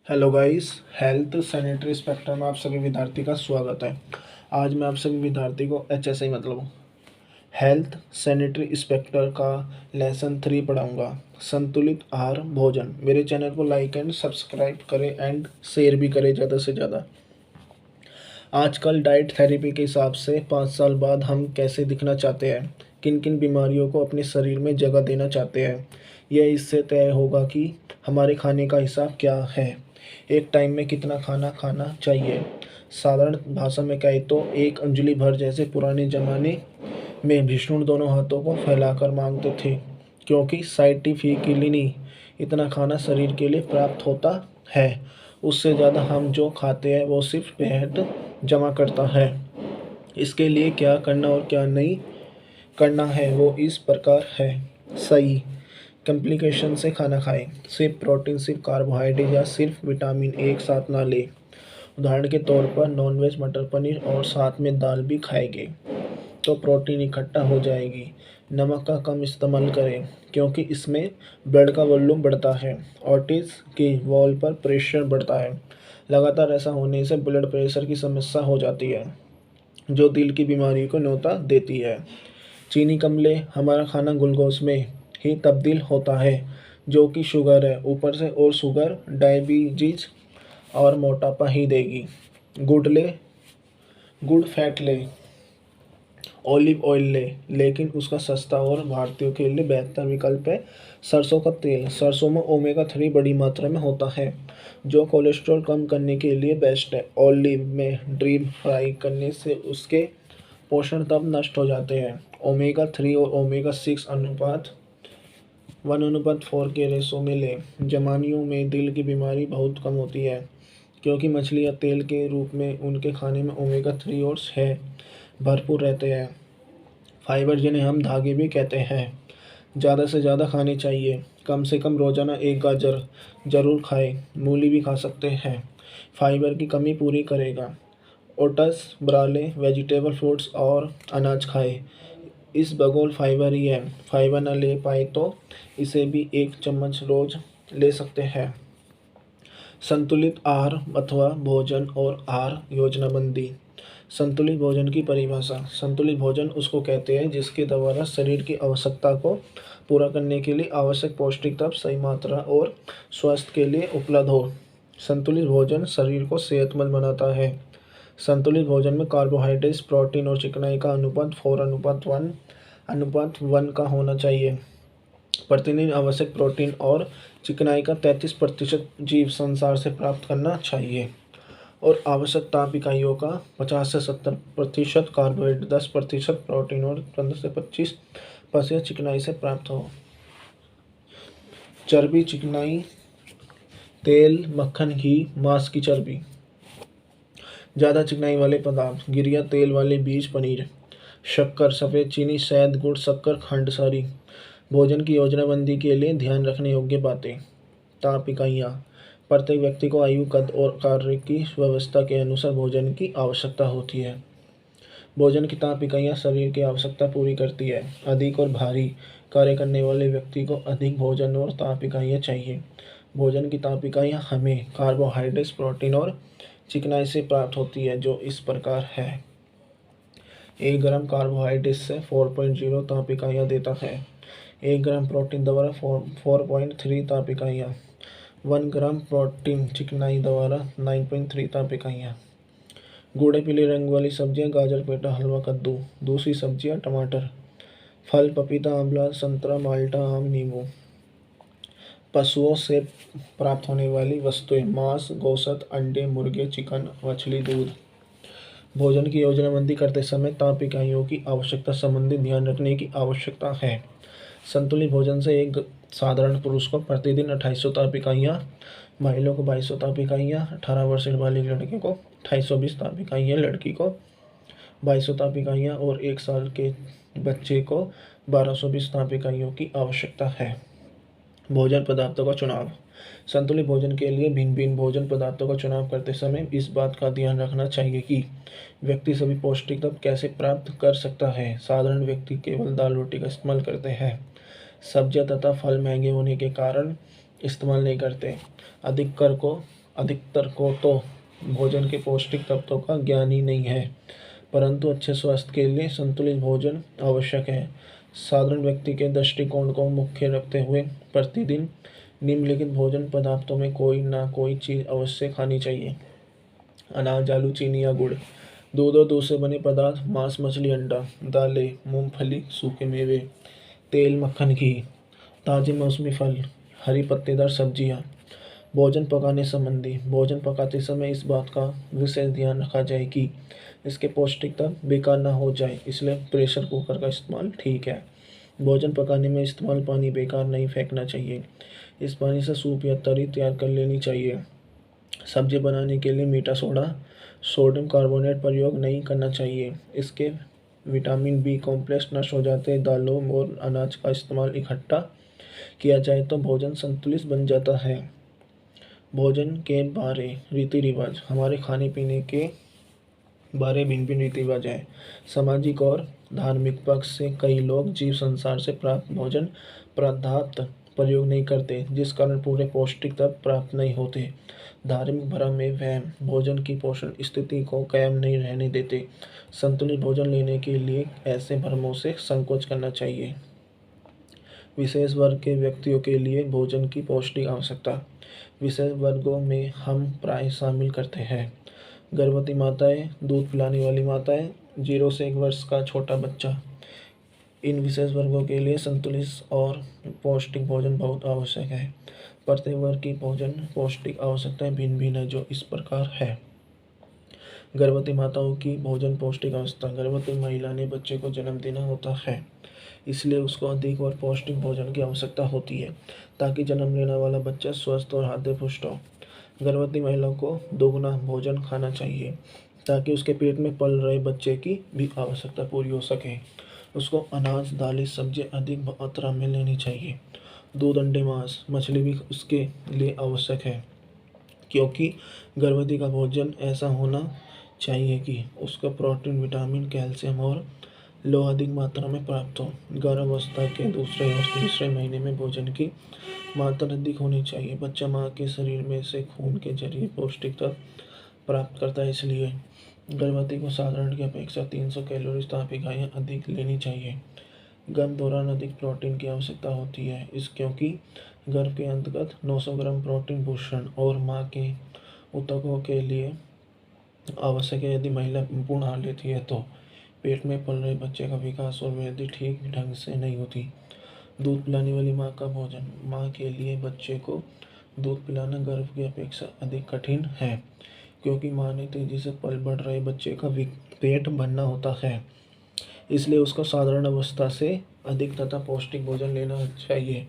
Hello guys. Health sanitary spectrum में आप सभी विद्यार्थी का स्वागत है। आज मैं आप सभी विद्यार्थी को HSI मतलब हेल्थ सैनिटरी स्पेक्टर का लेसन 3 पढ़ाऊंगा। संतुलित आहार भोजन। मेरे चैनल को लाइक एंड सब्सक्राइब करें एंड शेयर भी करें ज़्यादा से ज़्यादा। आजकल डाइट थेरेपी के हिसाब से 5 साल बाद हम कैसे दिखना चाहते हैं, किन किन बीमारियों को अपने शरीर में जगह देना चाहते हैं, यह इससे तय होगा कि हमारे खाने का हिसाब क्या है। एक टाइम में कितना खाना खाना चाहिए। साधारण भाषा में कहे तो एक अंजलि भर, जैसे पुराने ज़माने में भीष्म दोनों हाथों को फैलाकर मांगते थे, क्योंकि साइंटिफिकली इतना खाना शरीर के लिए प्राप्त होता है। उससे ज़्यादा हम जो खाते हैं वो सिर्फ पेट जमा करता है। इसके लिए क्या करना और क्या नहीं करना है वो इस प्रकार है। सही कम्प्लीकेशन से खाना खाएं। सिर्फ प्रोटीन, सिर्फ कार्बोहाइड्रेट या सिर्फ विटामिन एक साथ ना लें। उदाहरण के तौर पर नॉनवेज, मटर पनीर और साथ में दाल भी खाएंगे तो प्रोटीन इकट्ठा हो जाएगी। नमक का कम इस्तेमाल करें, क्योंकि इसमें ब्लड का वॉल्यूम बढ़ता है। ऑर्टिस की वॉल पर प्रेशर बढ़ता है। लगातार ऐसा होने से ब्लड प्रेशर की समस्या हो जाती है, जो दिल की बीमारी को न्योता देती है। चीनी कम लें। हमारा खाना ग्लूकोज में ही तब्दील होता है, जो कि शुगर है। ऊपर से और शुगर डायबिटीज और मोटापा ही देगी। गुड़ ले, गुड़ फैट ले, ऑलिव ऑयल ले, लेकिन उसका सस्ता और भारतीयों के लिए बेहतर विकल्प है सरसों का तेल। सरसों में ओमेगा 3 बड़ी मात्रा में होता है, जो कोलेस्ट्रॉल कम करने के लिए बेस्ट है। ऑलिव में डीप फ्राई करने से उसके पोषण तब नष्ट हो जाते हैं। ओमेगा 3 और ओमेगा 6 अनुपात 1:4 के रेशो में लें। जमानियों में दिल की बीमारी बहुत कम होती है, क्योंकि मछली या तेल के रूप में उनके खाने में ओमेगा 3 और 6 भरपूर रहते हैं। फाइबर, जिन्हें हम धागे भी कहते हैं, ज़्यादा से ज़्यादा खाने चाहिए। कम से कम रोज़ाना एक गाजर ज़रूर खाएं। मूली भी खा सकते हैं, फाइबर की कमी पूरी करेगा। ओट्स, ब्राले, वेजिटेबल फ्रूट्स और अनाज खाएं। इस बगौल फाइबर ही है। फाइबर न ले पाए तो इसे भी 1 चम्मच रोज़ ले सकते हैं। संतुलित आहार अथवा भोजन और आहार योजनाबंदी। संतुलित भोजन की परिभाषा। संतुलित भोजन उसको कहते हैं जिसके द्वारा शरीर की आवश्यकता को पूरा करने के लिए आवश्यक पौष्टिक तत्व सही मात्रा और स्वास्थ्य के लिए उपलब्ध हो। संतुलित भोजन शरीर को सेहतमंद बनाता है। संतुलित भोजन में कार्बोहाइड्रेट्स, प्रोटीन और चिकनाई का अनुपात 4:1 का होना चाहिए। प्रतिदिन आवश्यक प्रोटीन और चिकनाई का 33% जीव संसार से प्राप्त करना चाहिए, और आवश्यक ताप इकाइयों का 50 से 70% कार्बोहाइड्रेट, 10% प्रोटीन और 15 से 25% चिकनाई से प्राप्त हो। चर्बी, चिकनाई, तेल, मक्खन, घी, मांस की चर्बी। ज़्यादा चिकनाई वाले पदार्थ: गिरिया तेल वाले बीज, पनीर। शक्कर, सफ़ेद चीनी, शहद, गुड़, शक्कर, खंड सारी। भोजन की योजनाबंदी के लिए ध्यान रखने योग्य बातें। ताप इकाइयाँ: प्रत्येक व्यक्ति को आयु, कद और कार्य की व्यवस्था के अनुसार भोजन की आवश्यकता होती है। भोजन की ताप इकाइयाँ शरीर की आवश्यकता पूरी करती है। अधिक और भारी कार्य करने वाले व्यक्ति को अधिक भोजन और ताप इकाइयाँ चाहिए। भोजन की ताप इकाइयाँ हमें कार्बोहाइड्रेट्स, प्रोटीन और चिकनाई से प्राप्त होती है, जो इस प्रकार है। 1 ग्राम कार्बोहाइड्रेट से 4.0 ताप इकाइयाँ देता है। 1 ग्राम प्रोटीन द्वारा 4.3 ताप इकाइयाँ। 1 ग्राम प्रोटीन चिकनाई द्वारा 9.3 ताप इकाइयाँ। गूढ़े पीले रंग वाली सब्जियां: गाजर, पेठा, हलवा, कद्दू। दूसरी सब्जियां: टमाटर, फल, पपीता, आंवला, संतरा, माल्टा, आम, नींबू। पशुओं से प्राप्त होने वाली वस्तुएं: मांस, गोश्त, अंडे, मुर्गे, चिकन, मछली, दूध। भोजन की योजनाबंदी करते समय ताप इकाइयों की आवश्यकता संबंधी ध्यान रखने की आवश्यकता है। संतुलित भोजन से एक साधारण पुरुष को प्रतिदिन 2800 ताप इकाइयाँ, महिलाओं को 2200 ताप इकाइयाँ, 18 वर्ष से बालिग लड़के को 2820 ताप इकाइयाँ, लड़की को 2200 ताप इकाइयाँ और 1 साल के बच्चे को 1220 ताप इकाइयों की आवश्यकता है। भोजन पदार्थों का चुनाव। संतुलित भोजन के लिए भिन्न भिन्न भोजन पदार्थों का चुनाव करते समय इस बात का ध्यान रखना चाहिए कि व्यक्ति सभी पौष्टिक तत्व कैसे प्राप्त कर सकता है। साधारण व्यक्ति केवल दाल रोटी का इस्तेमाल करते हैं। सब्जियां तथा फल महंगे होने के कारण इस्तेमाल नहीं करते। अधिक कर को अधिकतर को तो भोजन के पौष्टिक तत्वों का ज्ञान ही नहीं है, परंतु अच्छे स्वास्थ्य के लिए संतुलित भोजन आवश्यक है। साधारण व्यक्ति के दृष्टिकोण को मुख्य रखते हुए प्रतिदिन निम्नलिखित भोजन पदार्थों में कोई ना कोई चीज़ अवश्य खानी चाहिए। अनाज, आलू, चीनी या गुड़, दूध और दूध से बने पदार्थ, मांस, मछली, अंडा, दालें, मूंगफली, सूखे मेवे, तेल, मक्खन, घी, ताजे मौसमी फल, हरी पत्तेदार सब्जियां। भोजन पकाने संबंधी, भोजन पकाते समय इस बात का विशेष ध्यान रखा जाए कि इसके पौष्टिक तत्व बेकार ना हो जाए, इसलिए प्रेशर कुकर का इस्तेमाल ठीक है। भोजन पकाने में इस्तेमाल पानी बेकार नहीं फेंकना चाहिए। इस पानी से सूप या तरी तैयार कर लेनी चाहिए। सब्जी बनाने के लिए मीठा सोडा, सोडियम कार्बोनेट प्रयोग नहीं करना चाहिए। इसके विटामिन बी कॉम्प्लेक्स नष्ट हो जाते हैं। दालों और अनाज का इस्तेमाल इकट्ठा किया जाए तो भोजन संतुलित बन जाता है। भोजन के बारे रीति रिवाज, हमारे खाने पीने के बारे भिन्न भिन्न रीति रिवाज हैं। सामाजिक और धार्मिक पक्ष से कई लोग जीव संसार से प्राप्त भोजन पर्याप्त प्रयोग नहीं करते, जिस कारण पूरे पौष्टिक तत्व प्राप्त नहीं होते। धार्मिक भ्रम में वहम भोजन की पोषण स्थिति को कायम नहीं रहने देते। संतुलित भोजन लेने के लिए ऐसे भ्रमों से संकोच करना चाहिए। विशेष वर्ग के व्यक्तियों के लिए भोजन की पौष्टिक आवश्यकता, विशेष वर्गों में हम प्राय शामिल करते हैं गर्भवती माताएं, दूध पिलाने वाली माताएं, 0 से 1 वर्ष का छोटा बच्चा। इन विशेष वर्गों के लिए संतुलित और पौष्टिक भोजन बहुत आवश्यक है। प्रत्येक वर्ग की भोजन पौष्टिक आवश्यकताएं भिन्न भिन्न है, जो इस प्रकार है। गर्भवती माताओं की भोजन पौष्टिक आवश्यकता, गर्भवती महिला ने बच्चे को जन्म देना होता है, इसलिए उसको अधिक और पौष्टिक भोजन की आवश्यकता होती है ताकि जन्म लेने वाला बच्चा स्वस्थ और हाथ पुष्ट हो। गर्भवती महिला को दोगुना भोजन खाना चाहिए ताकि उसके पेट में पल रहे बच्चे की भी आवश्यकता पूरी हो सके। उसको अनाज, दालें, सब्जियां अधिक मात्रा में लेनी चाहिए। दूध, अंडे, मांस, मछली भी उसके लिए आवश्यक है, क्योंकि गर्भवती का भोजन ऐसा होना चाहिए कि उसका प्रोटीन, विटामिन, कैल्शियम और लोहा अधिक मात्रा में प्राप्त हो। गर्भावस्था के दूसरे और तीसरे महीने में भोजन की मात्रा अधिक होनी चाहिए। बच्चा माँ के शरीर में से खून के जरिए पौष्टिक तत्व प्राप्त करता है, इसलिए गर्भवती को साधारण की अपेक्षा 300 कैलोरी तापिकाएँ अधिक लेनी चाहिए। गर्भ दौरान अधिक प्रोटीन की आवश्यकता होती है, क्योंकि गर्भ के अंतर्गत 900 ग्राम प्रोटीन पोषण और माँ के ऊतकों के लिए आवश्यक है। यदि महिला पूर्ण आहार लेती है तो पेट में पल रहे बच्चे का विकास और वृद्धि ठीक ढंग से नहीं होती। दूध पिलाने वाली माँ का भोजन, माँ के लिए बच्चे को दूध पिलाना गर्भ की अपेक्षा अधिक कठिन है, क्योंकि माँ ने तेजी से पल बढ़ रहे बच्चे का पेट भरना होता है, इसलिए उसको साधारण अवस्था से अधिक तथा पौष्टिक भोजन लेना चाहिए,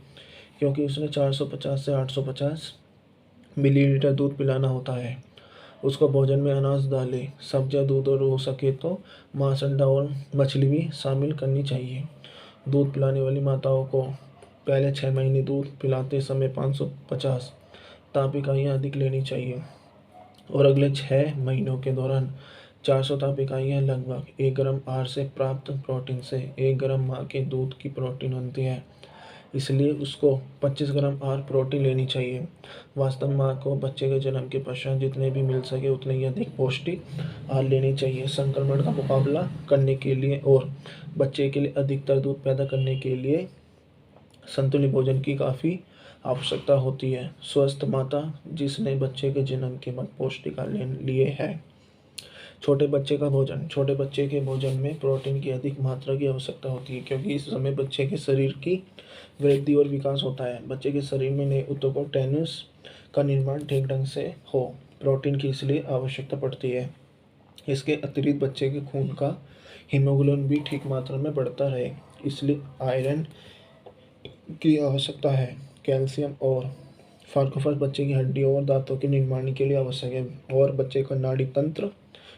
क्योंकि उसने 450 से 850 मिलीलीटर दूध पिलाना होता है। उसको भोजन में अनाज, दालें, सब्जियां, दूध और हो सके तो मांस, अंडा और मछली भी शामिल करनी चाहिए। दूध पिलाने वाली माताओं को पहले 6 महीने दूध पिलाते समय 550 तापिकाइयाँ अधिक लेनी चाहिए और अगले 6 महीनों के दौरान 400 तापिकाइयाँ लगभग 1 ग्राम आहार से प्राप्त प्रोटीन से 1 ग्राम माँ के दूध की प्रोटीन बनती है, इसलिए उसको 25 ग्राम आहार प्रोटीन लेनी चाहिए। वास्तव में माँ को बच्चे के जन्म के पश्चात जितने भी मिल सके उतने ही अधिक पौष्टिक आहार लेनी चाहिए। संक्रमण का मुकाबला करने के लिए और बच्चे के लिए अधिकतर दूध पैदा करने के लिए संतुलित भोजन की काफ़ी आवश्यकता होती है। स्वस्थ माता जिसने बच्चे के जन्म के बाद पौष्टिक आहार लिए है। छोटे बच्चे का भोजन, छोटे बच्चे के भोजन में प्रोटीन की अधिक मात्रा की आवश्यकता होती है, क्योंकि इस समय बच्चे के शरीर की वृद्धि और विकास होता है। बच्चे के शरीर में नए ऊतकों, टेन्यूस का निर्माण ठीक ढंग से हो, प्रोटीन की इसलिए आवश्यकता पड़ती है। इसके अतिरिक्त बच्चे के खून का हीमोग्लोबिन भी ठीक मात्रा में बढ़ता रहे, इसलिए आयरन की आवश्यकता है। कैल्शियम और फास्फोरस बच्चे की हड्डियों और दांतों के निर्माण के लिए आवश्यक है, और बच्चे का नाड़ी तंत्र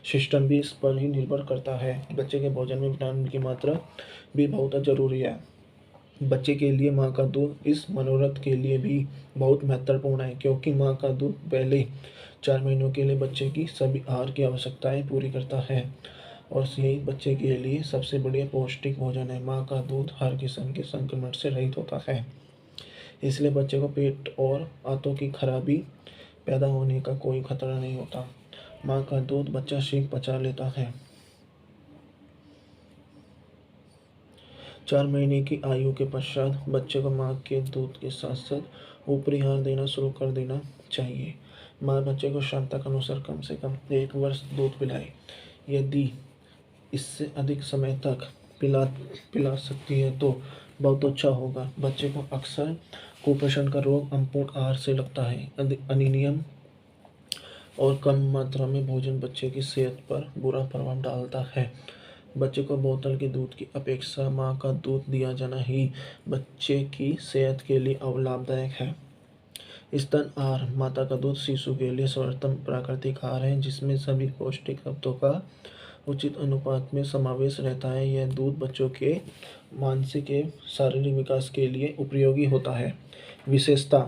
सिस्टम भी इस पर ही निर्भर करता है। बच्चे के भोजन में विटामिन की मात्रा भी बहुत ज़रूरी है। बच्चे के लिए माँ का दूध इस मनोरथ के लिए भी बहुत महत्वपूर्ण है, क्योंकि माँ का दूध पहले 4 महीनों के लिए बच्चे की सभी आहार की आवश्यकताएं पूरी करता है, और यही बच्चे के लिए सबसे बढ़िया पौष्टिक भोजन है। माँ का दूध हर किस्म के संक्रमण से रहित होता है, इसलिए बच्चे को पेट और आंतों की खराबी पैदा होने का कोई खतरा नहीं होता। माँ का दूध बच्चा शीघ्र पचा लेता है। 4 महीने की आयु के पश्चात बच्चे को माँ के दूध के साथ साथ ऊपरी आहार देना शुरू कर देना चाहिए। माँ बच्चे को क्षमता के अनुसार कम से कम 1 वर्ष दूध पिलाए। यदि इससे अधिक समय तक पिला पिला सकती है तो बहुत अच्छा होगा। बच्चे को अक्सर कुपोषण का रोग अपूर्ण आहार से लगता है। अनियमित और कम मात्रा में भोजन बच्चे की सेहत पर बुरा प्रभाव डालता है। बच्चे को बोतल के दूध की अपेक्षा माँ का दूध दिया जाना ही बच्चे की सेहत के लिए लाभदायक है। स्तन आहार माता का दूध शिशु के लिए सर्वोत्तम प्राकृतिक आहार है, जिसमें सभी पौष्टिक तत्वों का उचित अनुपात में समावेश रहता है। यह दूध बच्चों के मानसिक एवं शारीरिक विकास के लिए उपयोगी होता है। विशेषता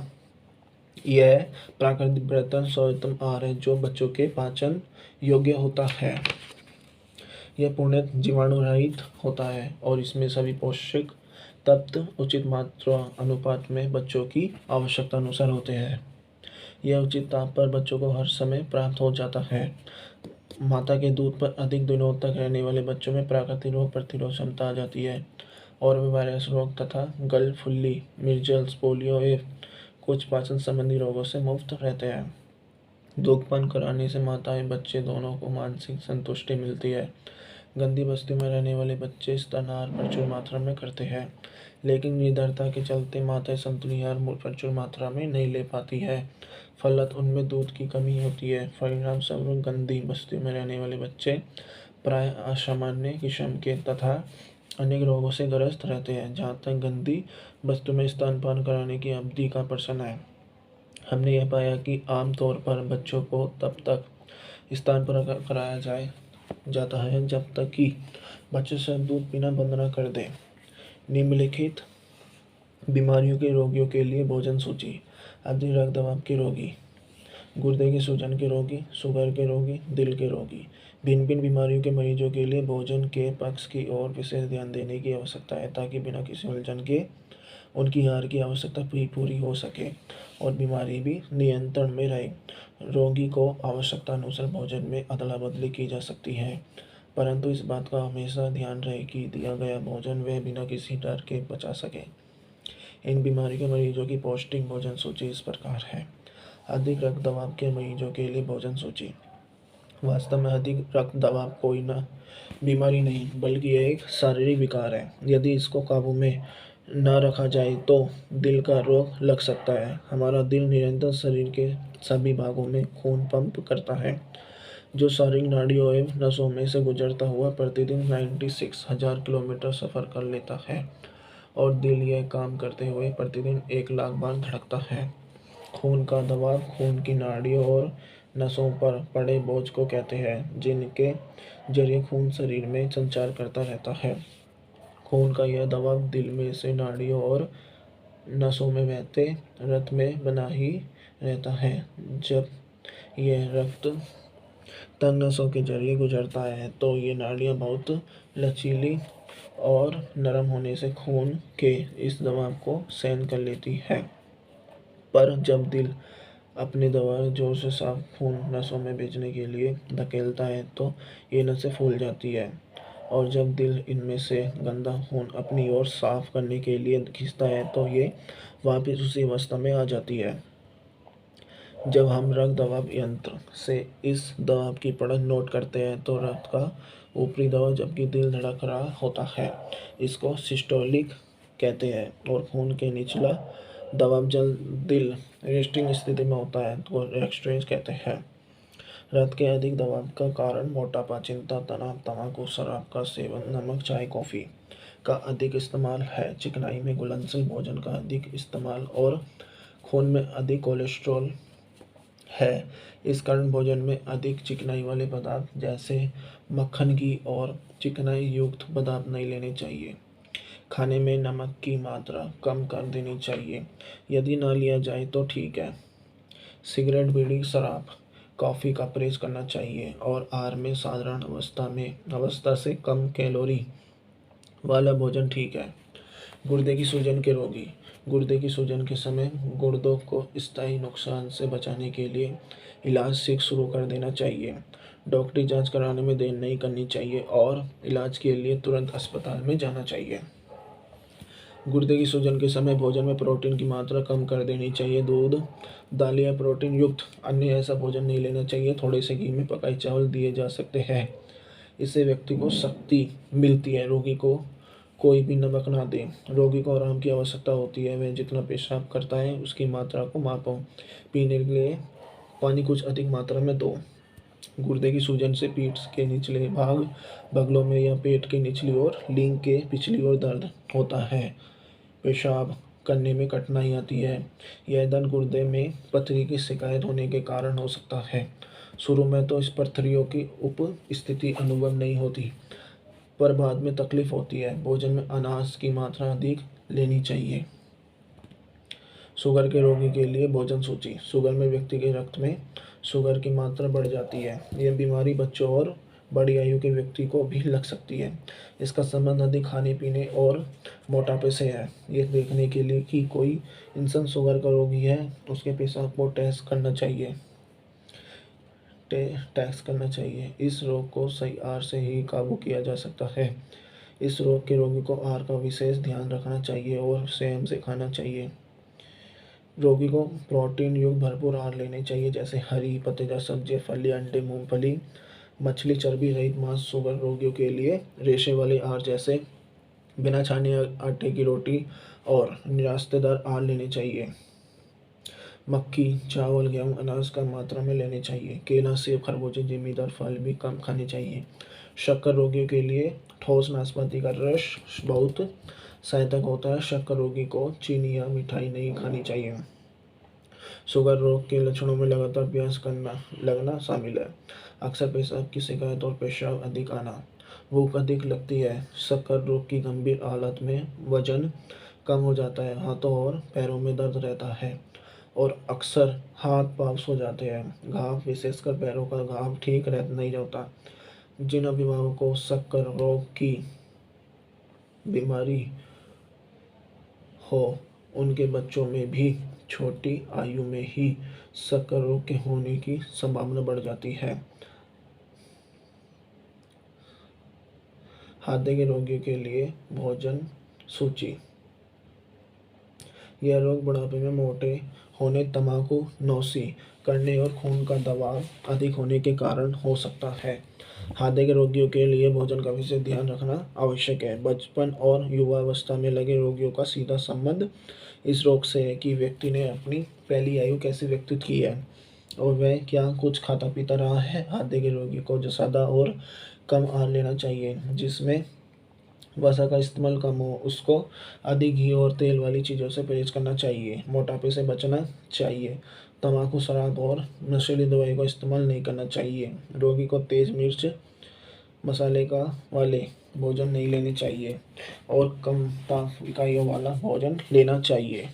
यह प्राकृतिक बेहतर सर्वोत्तम आहार है जो बच्चों के पाचन योग्य होता है। यह पूर्णतः जीवाणु रहित होता है और इसमें सभी पोषक तत्व उचित मात्रा अनुपात में बच्चों की आवश्यकता अनुसार होते हैं। यह उचित ताप पर बच्चों को हर समय प्राप्त हो जाता है। माता के दूध पर अधिक दिनों तक रहने वाले बच्चों में प्राकृतिक रोग प्रतिरोध क्षमता आ जाती है और वे वायरस रोग तथा गलफुल्ली, मीजल्स, पोलियो एवं कुछ पाचन संबंधी रोगों से मुक्त रहते हैं। दूधपान कराने से माता एवं बच्चे दोनों को मानसिक संतुष्टि मिलती है। गंदी बस्तियों में रहने वाले बच्चे स्तन आहार प्रचुर मात्रा में करते हैं, लेकिन निर्धनता के चलते माताएं संतुलित आहार प्रचुर मात्रा में नहीं ले पाती है। फलतः उनमें दूध की कमी होती है। परिणाम स्वरूप गंदी बस्तियों में रहने वाले बच्चे प्राय असामान्य किस्म के तथा अनेक रोगों से ग्रस्त रहते हैं। जहाँ तक गंदी बस्तियों में स्तनपान कराने की अवधि का प्रश्न है, हमने यह पाया कि आमतौर पर बच्चों को तब तक स्तनपान कराया जाता है जब तक कि बच्चे सब दूध पीना बंद न कर दें। निम्नलिखित बीमारियों के रोगियों के लिए भोजन सूची। अधिक रक्तचाप के रोगी, गुर्दे के सूजन के रोगी, शुगर के रोगी, दिल के रोगी। भिन्न भिन्न बीमारियों के मरीजों के लिए भोजन के पक्ष की ओर विशेष ध्यान देने की आवश्यकता है ताकि बिना किसी उलझन के उनकी आहार की आवश्यकता भी पूरी हो सके और बीमारी भी नियंत्रण में रहे। रोगी को आवश्यकता अनुसार भोजन में अदला बदली की जा सकती है, परंतु इस बात का हमेशा ध्यान रहे कि दिया गया भोजन वह बिना किसी डर के पचा सके। इन बीमारी के मरीजों की पौष्टिक भोजन सूची इस प्रकार है। अधिक रक्त दबाव के मरीजों के लिए भोजन सूची। वास्तव में अधिक रक्त दबाव कोई न बीमारी नहीं बल्कि यह एक शारीरिक विकार है। यदि इसको काबू में न रखा जाए तो दिल का रोग लग सकता है। हमारा दिल निरंतर शरीर के सभी भागों में खून पंप करता है, जो शारीरिक नाड़ियों एवं नसों में से गुजरता हुआ प्रतिदिन 96,000 किलोमीटर सफ़र कर लेता है और दिल यह काम करते हुए प्रतिदिन 1 लाख बार धड़कता है। खून का दबाव खून की नाड़ियों और नसों पर पड़े बोझ को कहते हैं, जिनके जरिए खून शरीर में संचार करता रहता है। खून का यह दबाव दिल में से नाड़ियों और नसों में बहते रक्त में बना ही रहता है। जब यह रक्त तंग नसों के जरिए गुजरता है तो ये नाड़ियाँ बहुत लचीली और नरम होने से खून के इस दबाव को सहन कर लेती है। पर जब दिल अपने द्वारा जोर से साफ खून नसों में भेजने के लिए धकेलता है तो ये नसें फूल जाती है और जब दिल इनमें से गंदा खून अपनी ओर साफ करने के लिए खींचता है तो ये वापस उसी अवस्था में आ जाती है। जब हम रक्त दबाव यंत्र से इस दबाव की पढ़त नोट करते हैं तो रक्त का ऊपरी दबाव जबकि दिल धड़क रहा होता है, इसको सिस्टोलिक कहते हैं और खून के निचला दबाव जब दिल रेस्टिंग स्थिति में होता है तो एक्सटेंस कहते हैं। रक्त के अधिक दबाव का कारण मोटापा, चिंता, तनाव, तंबाकू, शराब का सेवन, नमक, चाय, कॉफ़ी का अधिक इस्तेमाल है, चिकनाई में घुलनशील भोजन का अधिक इस्तेमाल और खून में अधिक कोलेस्ट्रॉल है। इस कारण भोजन में अधिक चिकनाई वाले पदार्थ जैसे मक्खन, घी और चिकनाई युक्त पदार्थ नहीं लेने चाहिए। खाने में नमक की मात्रा कम कर देनी चाहिए। यदि ना लिया जाए तो ठीक है। सिगरेट, बीड़ी, शराब, कॉफ़ी का परहेज करना चाहिए और आहार में साधारण अवस्था से कम कैलोरी वाला भोजन ठीक है। गुर्दे की सूजन के रोगी, गुर्दे की सूजन के समय गुर्दों को स्थायी नुकसान से बचाने के लिए इलाज शीघ्र शुरू कर देना चाहिए। डॉक्टरी जांच कराने में देर नहीं करनी चाहिए और इलाज के लिए तुरंत अस्पताल में जाना चाहिए। गुर्दे की सूजन के समय भोजन में प्रोटीन की मात्रा कम कर देनी चाहिए। दूध, दालें या प्रोटीन युक्त अन्य ऐसा भोजन नहीं लेना चाहिए। थोड़े से घी में पकाए चावल दिए जा सकते हैं। इससे व्यक्ति को शक्ति मिलती है। रोगी को कोई भी नमक ना दें। रोगी को आराम की आवश्यकता होती है। वह जितना पेशाब करता है उसकी मात्रा को मापो। पीने के लिए पानी कुछ अधिक मात्रा में दो। गुर्दे की सूजन से पीठ के निचले भाग, बगलों में या पेट के निचली ओर, लींग के पिछली ओर दर्द होता है। पेशाब करने में कठिनाई आती है। यह दर्द गुर्दे में पथरी की शिकायत होने के कारण हो सकता है। शुरू में तो इस पथरियों की उपस्थिति अनुभव नहीं होती, पर बाद में तकलीफ होती है। भोजन में अनाज की मात्रा अधिक लेनी चाहिए। शुगर के रोगी के लिए भोजन सूची। शुगर में व्यक्ति के रक्त में शुगर की मात्रा बढ़ जाती है। यह बीमारी बच्चों और बड़ी आयु के व्यक्ति को भी लग सकती है। इसका संबंध अधिक खाने पीने और मोटापे से है। यह देखने के लिए कि कोई इंसान शुगर का रोगी है, उसके पेशाब को टेस्ट करना चाहिए। इस रोग को सही आहार से ही काबू किया जा सकता है। इस रोग के रोगी को आहार का विशेष ध्यान रखना चाहिए और संयम से खाना चाहिए। रोगी को प्रोटीन युक्त भरपूर आहार लेने चाहिए, जैसे हरी पत्तेदार सब्जी, फली, अंडे, मूंगफली, मछली, चर्बी रहित मांस। शुगर रोगियों के लिए रेशे वाले आहार जैसे बिना छाने आटे की रोटी और नाश्तेदार आहार लेने चाहिए। मक्की, चावल, गेहूं, अनाज कम मात्रा में लेने चाहिए। केला, सेब, खरबूजे, जिमीदार फल भी कम खाने चाहिए। शक्कर रोगियों के लिए ठोस नाशपाती का रस बहुत सहायक होता है। शक्कर रोगी को चीनी या मिठाई नहीं खानी चाहिए। शुगर रोग के लक्षणों में लगातार प्यास लगना शामिल है। अक्सर पेशाब की शिकायत और पेशाब अधिक आना। भूख अधिक लगती है। शक्कर रोग की गंभीर हालत में वजन कम हो जाता है। हाथों और पैरों में दर्द रहता है और अक्सर हाथ पांव सो जाते हैं। घाव, विशेषकर पैरों का घाव, ठीक नहीं होता। जिन अभिभावकों को शक्कर रोग की बीमारी हो, उनके बच्चों में भी छोटी आयु में ही शक्कर रोग के होने की संभावना बढ़ जाती है। हृदय के रोगियों के लिए भोजन सूची। यह रोग बुढ़ापे में मोटे होने, तंबाकू नोशी करने और खून का दबाव अधिक होने के कारण हो सकता है। हृदय के रोगियों के लिए भोजन का विशेष ध्यान रखना आवश्यक है। बचपन और युवावस्था में लगे रोगियों का सीधा संबंध इस रोग से है कि व्यक्ति ने अपनी पहली आयु कैसे व्यतीत की है और वह क्या कुछ खाता पीता रहा है। हृदय के रोगी को जो सादा और कम आहार लेना चाहिए, जिसमें वसा का इस्तेमाल कम हो। उसको अधिक घी और तेल वाली चीज़ों से परहेज करना चाहिए। मोटापे से बचना चाहिए। तंबाकू, शराब और नशीली दवाई का इस्तेमाल नहीं करना चाहिए। रोगी को तेज मिर्च मसाले का वाले भोजन नहीं लेने चाहिए और कम ताप इकाइयों वाला भोजन लेना चाहिए।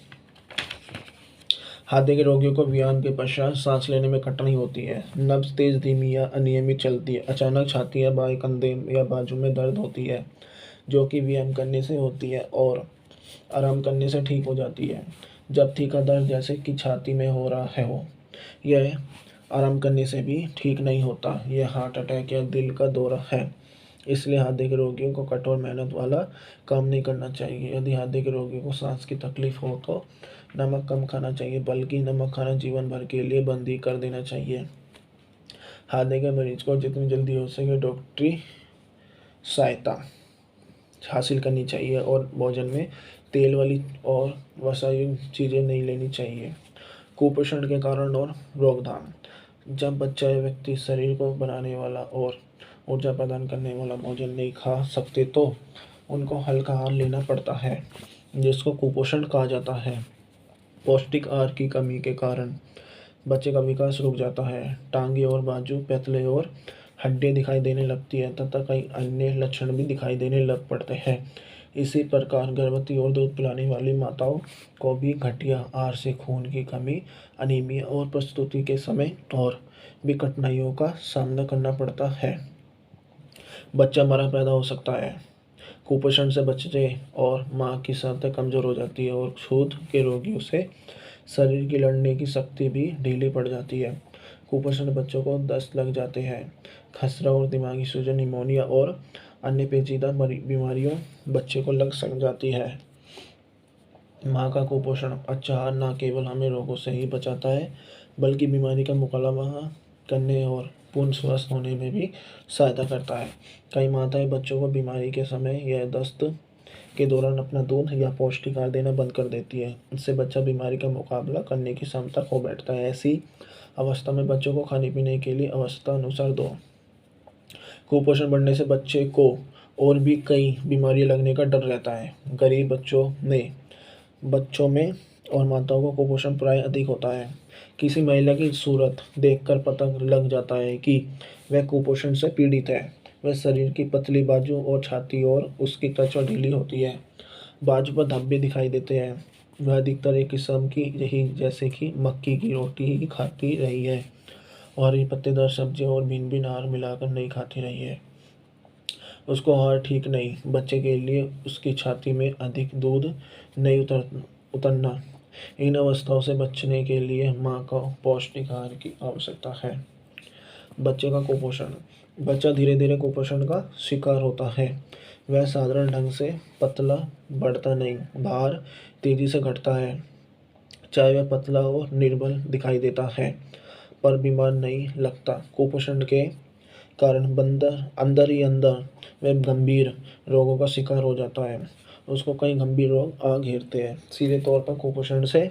हृदय के रोगियों को व्यायाम के पश्चात सांस लेने में कठिनाई होती है। नब्ज तेज, धीमी या अनियमित चलती है। अचानक छाती या बाएं कंधे या बाजू में दर्द होती है, जो कि व्यायाम करने से होती है और आराम करने से ठीक हो जाती है। जब तीखा दर्द जैसे कि छाती में हो रहा है यह आराम करने से भी ठीक नहीं होता। यह हार्ट अटैक या दिल का दौरा है। इसलिए हृदय के रोगियों को कठोर मेहनत वाला काम नहीं करना चाहिए। यदि हृदय के रोगी को सांस की तकलीफ हो तो नमक कम खाना चाहिए, बल्कि नमक खाना जीवन भर के लिए बंद ही कर देना चाहिए। हृदय के मरीज को जितनी जल्दी हो सके डॉक्टरी सहायता हासिल करनी चाहिए और भोजन में तेल वाली और वसायुक्त चीज़ें नहीं लेनी चाहिए। कुपोषण के कारण और रोकथाम। जब बच्चा या व्यक्ति शरीर को बनाने वाला और ऊर्जा प्रदान करने वाला भोजन नहीं खा सकते तो उनको हल्का आहार लेना पड़ता है, जिसको कुपोषण कहा जाता है। पौष्टिक आहार की कमी के कारण बच्चे का विकास रुक जाता है। टांगे और बाजू पतले और हड्डियाँ दिखाई देने लगती है तथा कई अन्य लक्षण भी दिखाई देने लग पड़ते हैं। इसी प्रकार गर्भवती और दूध पिलाने वाली माताओं को भी घटिया आहार से खून की कमी, अनीमिया और प्रसूति के समय और भी कठिनाइयों का सामना करना पड़ता है। बच्चा मरा पैदा हो सकता है। कुपोषण से बच्चे और माँ की क्षमता कमज़ोर हो जाती है और छूत के रोगियों से शरीर की लड़ने की शक्ति भी ढीली पड़ जाती है। कुपोषण बच्चों को दस्त लग जाते हैं, खसरा और दिमागी सूजन, निमोनिया और अन्य पेचीदा बीमारियों बच्चे को लग सक जाती है। माँ का कुपोषण अच्छा आहार न केवल हमें रोगों से ही बचाता है बल्कि बीमारी का मुकाबला करने और पूर्ण स्वस्थ होने में भी सहायता करता है। कई माताएं बच्चों को बीमारी के समय या दस्त के दौरान अपना दूध या पौष्टिक आहार देना बंद कर देती है। इससे बच्चा बीमारी का मुकाबला करने की क्षमता खो बैठता है। ऐसी अवस्था में बच्चों को खाने पीने के लिए अवस्था अनुसार दो। कुपोषण बढ़ने से बच्चे को और भी कई बीमारियां लगने का डर रहता है। गरीब बच्चों में और माताओं को कुपोषण प्राय अधिक होता है। किसी महिला की सूरत देखकर पता लग जाता है कि वह कुपोषण से पीड़ित है। वह शरीर की पतली बाजू और छाती और उसकी त्वचा ढीली होती है। बाजू पर धब्बे दिखाई देते हैं। वह अधिकतर एक किस्म की यही जैसे कि मक्की की रोटी ही खाती रही है और ये पत्तेदार सब्जियां और भिन्न भिन्न आहार मिलाकर नहीं खाती रही है। उसको आहार ठीक नहीं, बच्चे के लिए उसकी छाती में अधिक दूध नहीं उतरना। इन अवस्थाओं से बचने के लिए माँ को पौष्टिक आहार की आवश्यकता है। बच्चे का कुपोषण। बच्चा धीरे धीरे कुपोषण का शिकार होता है। वह साधारण ढंग से पतला बढ़ता नहीं, भार तेजी से घटता है। चाहे वह पतला और निर्बल दिखाई देता है पर बीमार नहीं लगता। कुपोषण के कारण बंदर अंदर ही अंदर वह गंभीर रोगों का शिकार हो जाता है। उसको कई गंभीर रोग आ घेरते हैं। सीधे तौर पर कुपोषण से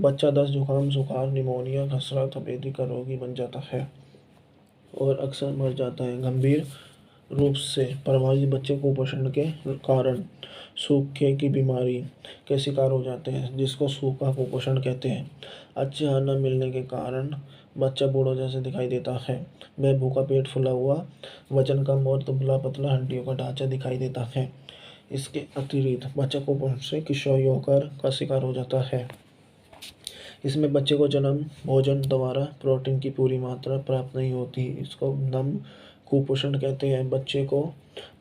बच्चा दस्त, जुकाम, सुखार, निमोनिया, खसरा, तपेदिक का रोगी बन जाता है और अक्सर मर जाता है। गंभीर रूप से प्रभावित बच्चे कुपोषण के कारण सूखे की बीमारी के शिकार हो जाते हैं, जिसको सूखा कुपोषण कहते हैं। अच्छे आहार न मिलने के कारण बच्चा बूढ़ों जैसे दिखाई देता है। वह भूखा, पेट फूला हुआ, वजन कम और दुबला पतला, हड्डियों का ढांचा दिखाई देता है। इसके अतिरिक्त बच्चा कुपोषण से किशोर का शिकार हो जाता है। इसमें बच्चे को जन्म भोजन द्वारा प्रोटीन की पूरी मात्रा प्राप्त नहीं होती। इसको नम कुपोषण कहते हैं। बच्चे को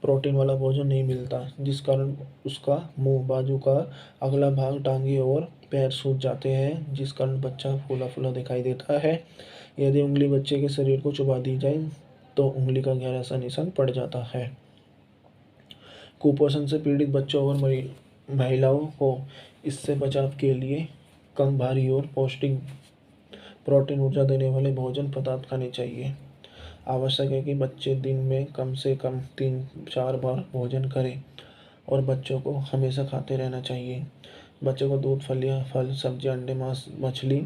प्रोटीन वाला भोजन नहीं मिलता, जिस कारण उसका मुंह, बाजू का अगला भाग, टांगे और पैर सूज जाते हैं, जिस कारण बच्चा फूला फूला दिखाई देता है। यदि उंगली बच्चे के शरीर को चुबा दी जाए तो उंगली का गहरा सा निशान पड़ जाता है। कुपोषण से पीड़ित बच्चों और महिलाओं को इससे बचाव के लिए कम भारी और पौष्टिक प्रोटीन ऊर्जा देने वाले भोजन पदार्थ खाने चाहिए। आवश्यक है कि बच्चे दिन में कम से कम 3-4 बार भोजन करें और बच्चों को हमेशा खाते रहना चाहिए। बच्चों को दूध, फल, सब्जियां, अंडे, मांस, मछली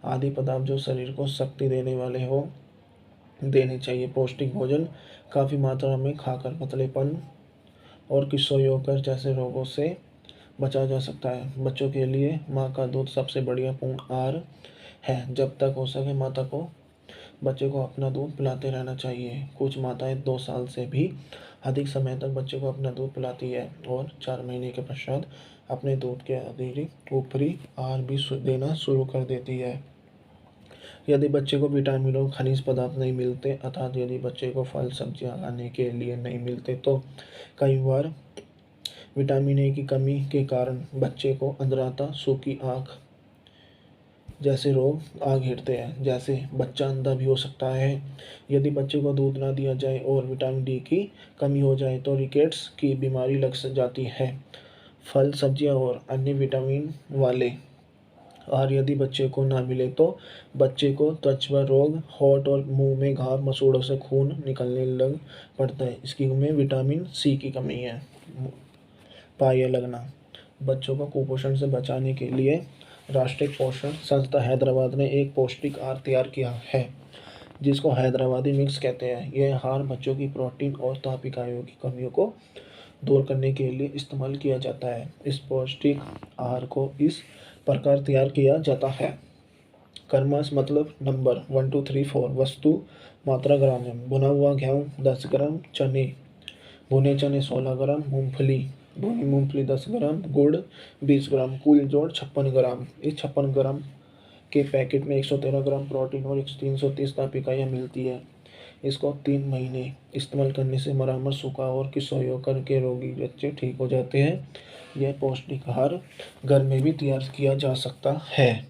आदि पदार्थ जो शरीर को शक्ति देने वाले हो देने चाहिए। पौष्टिक भोजन काफ़ी मात्रा में खाकर पतलेपन और किशोर जैसे रोगों से बचा जा सकता है। बच्चों के लिए माँ का दूध सबसे बढ़िया पूर्ण आहार है। जब तक हो सके माता को बच्चे को अपना दूध पिलाते रहना चाहिए। कुछ माताएं 2 साल से भी अधिक समय तक बच्चे को अपना दूध पिलाती है और 4 महीने के पश्चात अपने दूध के अतिरिक्त ऊपरी आहार भी देना शुरू कर देती है। यदि बच्चे को विटामिन और खनिज पदार्थ नहीं मिलते, अर्थात यदि बच्चे को फल, सब्जियां खाने के लिए नहीं मिलते, तो कई बार विटामिन ए की कमी के कारण बच्चे को अंधराता, सूखी आँख जैसे रोग आ घेरते हैं। जैसे बच्चा अंधा भी हो सकता है। यदि बच्चे को दूध ना दिया जाए और विटामिन डी की कमी हो जाए तो रिकेट्स की बीमारी लग जाती है। फल, सब्जियां और अन्य विटामिन वाले आहार यदि बच्चे को ना मिले तो बच्चे को त्वचा रोग, होंठ और मुंह में घाव, मसूड़ों से खून निकलने लग पड़ता है। इसकी में विटामिन सी की कमी है। पाया लगना। बच्चों को कुपोषण से बचाने के लिए राष्ट्रीय पोषण संस्था हैदराबाद ने एक पौष्टिक आहार तैयार किया है, जिसको हैदराबादी मिक्स कहते हैं। यह आहार बच्चों की प्रोटीन और तापिकाओं की कमियों को दूर करने के लिए इस्तेमाल किया जाता है। इस पौष्टिक आहार को इस प्रकार तैयार किया जाता है। कर्मास मतलब नंबर 1 2 3 4। वस्तु मात्रा ग्राम में: भुना हुआ गेहूँ 10 ग्राम, भुने चने 16 ग्राम, भुनी मूंगफली 10 ग्राम, गुड़ 20 ग्राम, कुल जोड़ 56 ग्राम। इस 56 ग्राम के पैकेट में 113 ग्राम प्रोटीन और 330 तापिकाएँ मिलती है। इसको 3 महीने इस्तेमाल करने से मरामत, सूखा और किशोरियों के रोगी बच्चे ठीक हो जाते हैं। यह पौष्टिक आहार घर में भी तैयार किया जा सकता है।